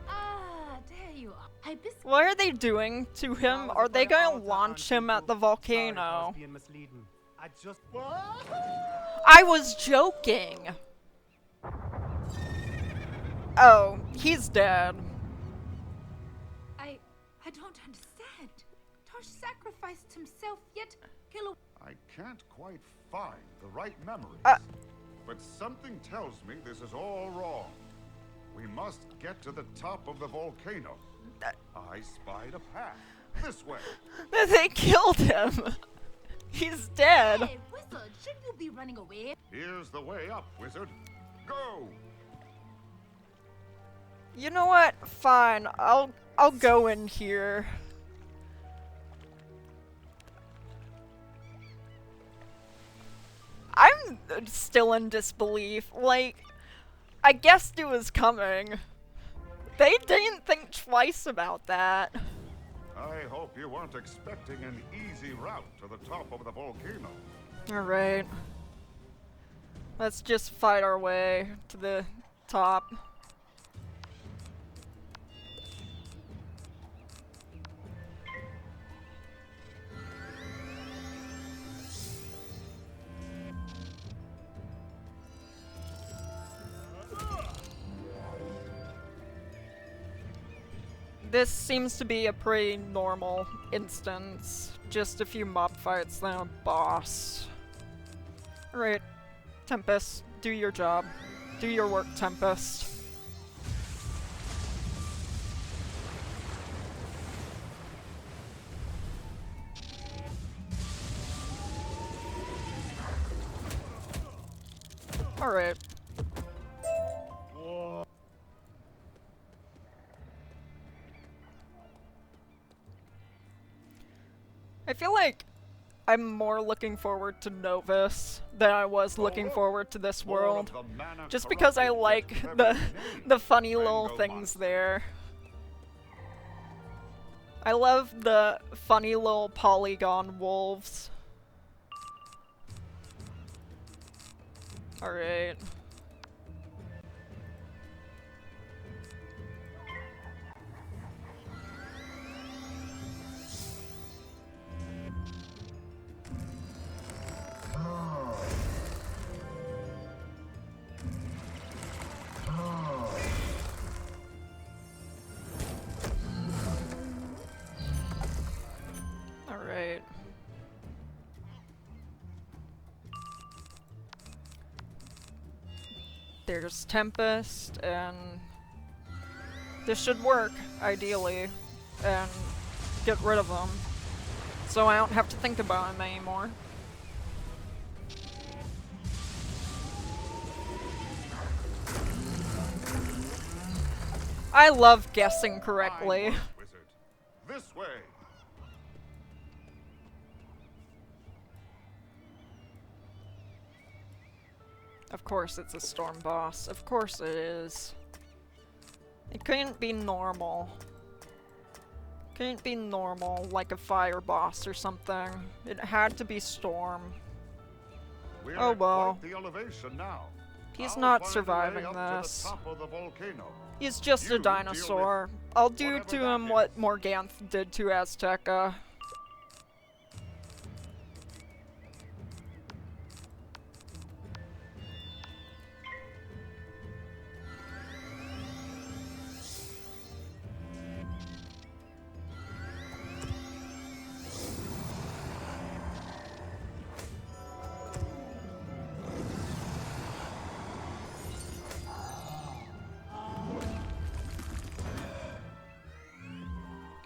Ah, there you are. What are they doing to him? Are they gonna launch him at the volcano? I was joking! Oh, he's dead. I don't understand. Tosh sacrificed himself, yet kill a... I can't quite find the right memories. But something tells me this is all wrong. We must get to the top of the volcano. I spied a path. This way. They killed him! He's dead! Hey, wizard, shouldn't you be running away? Here's the way up, wizard. Go! You know what? Fine. I'll go in here. I'm still in disbelief. Like, I guessed it was coming. They didn't think twice about that. I hope you weren't expecting an easy route to the top of the volcano. Alright. Let's just fight our way to the top. This seems to be a pretty normal instance. Just a few mob fights, then a boss. Alright, Tempest, do your job. Do your work, Tempest. Alright. I feel like I'm more looking forward to Novus than I was looking forward to this world. Just because I like the funny little things there. I love the funny little polygon wolves. Alright. Alright. There's Tempest, and this should work, ideally, and get rid of them, so I don't have to think about him anymore. I love guessing correctly. Wizard. This way. Of course it's a storm boss. Of course it is. It couldn't be normal. Couldn't be normal, like a fire boss or something. It had to be storm. We're Oh at well. quite the elevation now. He's I'll not find a way surviving up to this. the top of the volcano. He's just You a deal dinosaur. I'll do whatever to that him what Morganth did to Azteca.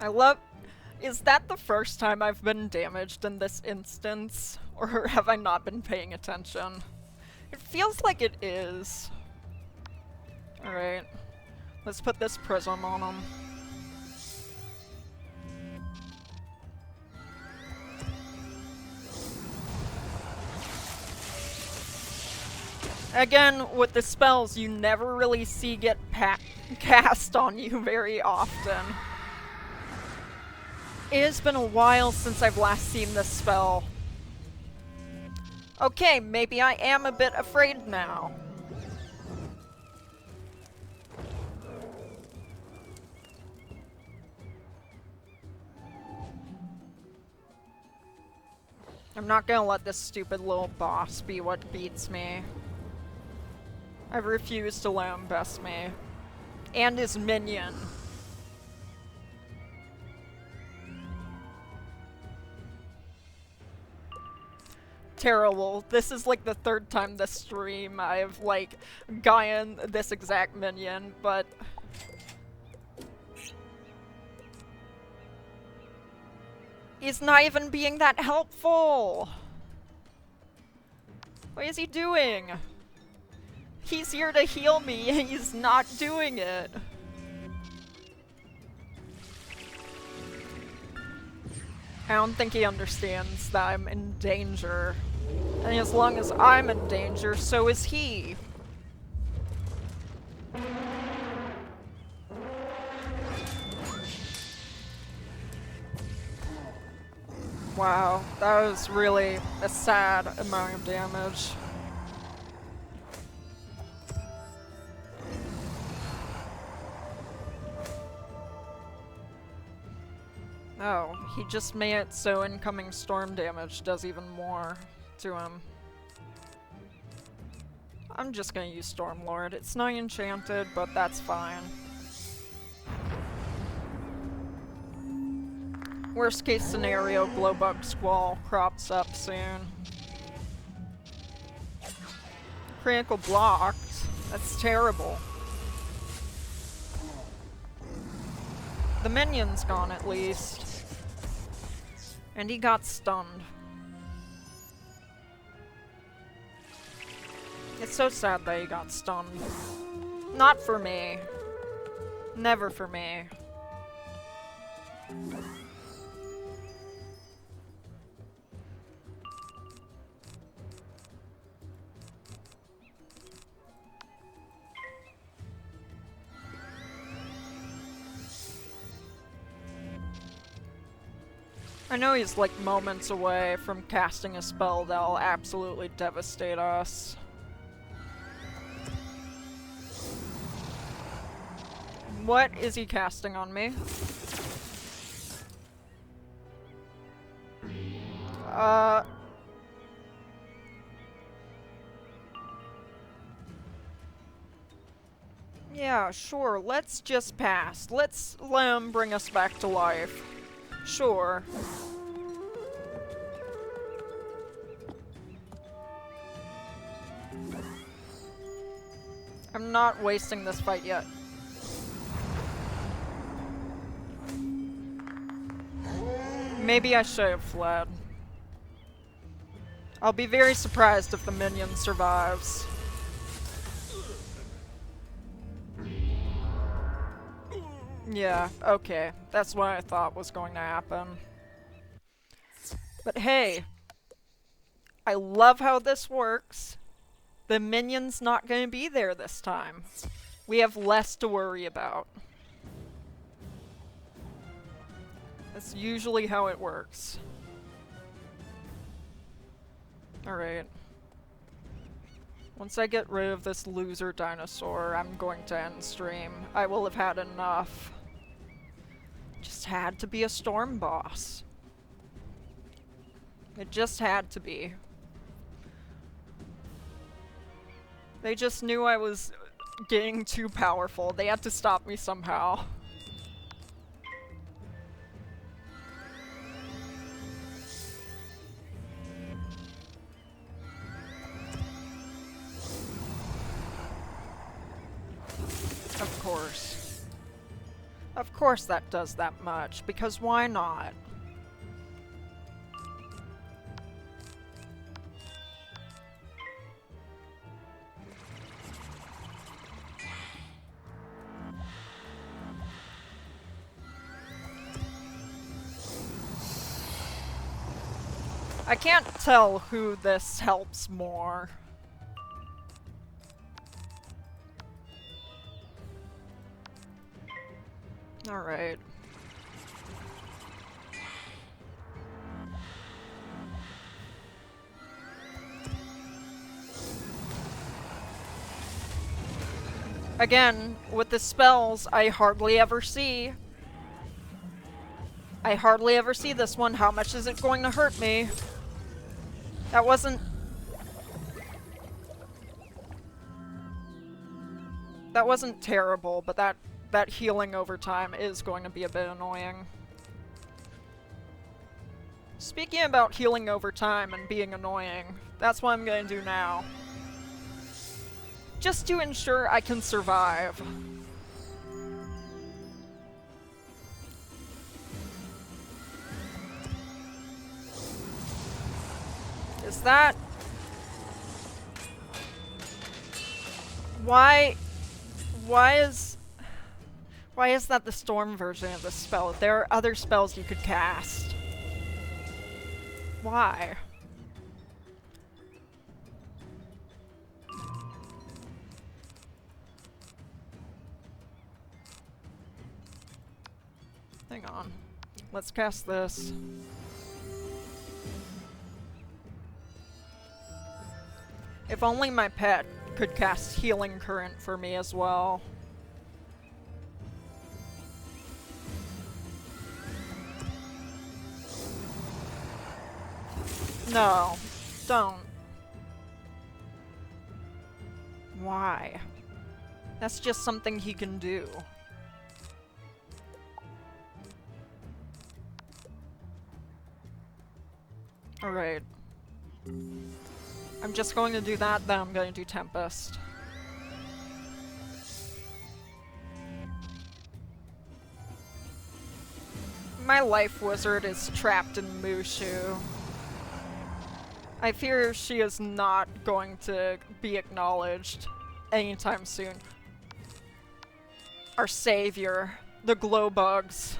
I love... Is that the first time I've been damaged in this instance? Or have I not been paying attention? It feels like it is. Alright. Let's put this prism on him. Again, with the spells, you never really see get cast on you very often. It has been a while since I've last seen this spell. Okay, maybe I am a bit afraid now. I'm not gonna let this stupid little boss be what beats me. I refuse to let him best me. And his minion. Terrible. This is like the third time this stream I've like gotten this exact minion, but he's not even being that helpful. What is he doing? He's here to heal me and he's not doing it. I don't think he understands that I'm in danger. And as long as I'm in danger, so is he. Wow, that was really a sad amount of damage. Oh, he just made it so incoming storm damage does even more to him. I'm just gonna use Stormlord. It's not enchanted, but that's fine. Worst case scenario, Glowbug Squall crops up soon. Critical blocked? That's terrible. The minion's gone at least. And he got stunned. It's so sad that he got stunned. Not for me. Never for me. I know he's like moments away from casting a spell that'll absolutely devastate us. What is he casting on me? Yeah, sure, let's just pass. Let's let him bring us back to life. Sure. I'm not wasting this fight yet. Maybe I should have fled. I'll be very surprised if the minion survives. Yeah, okay. That's what I thought was going to happen. But hey, I love how this works. The minion's not going to be there this time. We have less to worry about. That's usually how it works. Alright. Once I get rid of this loser dinosaur, I'm going to end stream. I will have had enough. Just had to be a storm boss. It just had to be. They just knew I was getting too powerful. They had to stop me somehow. Of course. Of course that does that much, because why not? I can't tell who this helps more. Alright. Again, with the spells, I hardly ever see this one. How much is it going to hurt me? That wasn't terrible, but that healing over time is going to be a bit annoying. Speaking about healing over time and being annoying, that's what I'm going to do now. Just to ensure I can survive. Is that... Why is that the storm version of the spell? There are other spells you could cast. Why? Hang on. Let's cast this. If only my pet could cast Healing Current for me as well. No, don't. Why? That's just something he can do. Alright. I'm just going to do that, then I'm going to do Tempest. My life wizard is trapped in Mushu. I fear she is not going to be acknowledged anytime soon. Our savior, the glow bugs.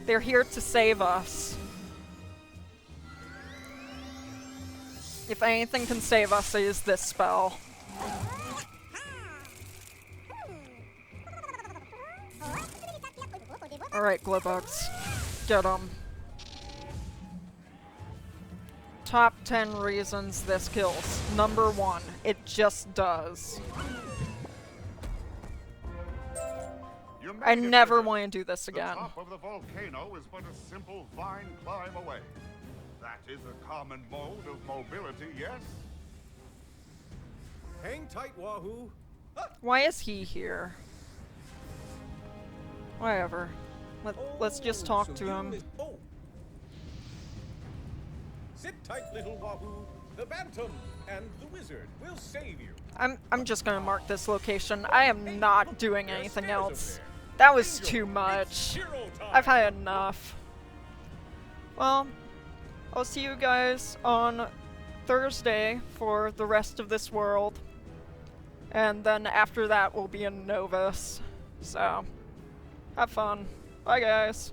They're here to save us. If anything can save us, it is this spell. Alright, glow bugs. Get 'em. Top 10 reasons this kills. Number 1, it just does. I never want to do this again. The top of the volcano is but a simple vine climb away. That is a common mode of mobility, yes? Hang tight, Wahoo. Why is he here? Whatever. Let's just talk to him. Sit tight, little Wahoo. The Bantam and the Wizard will save you. I'm just gonna mark this location. I am not doing anything else. That was too much. I've had enough. Well, I'll see you guys on Thursday for the rest of this world. And then after that we'll be in Novus. So, have fun. Bye guys.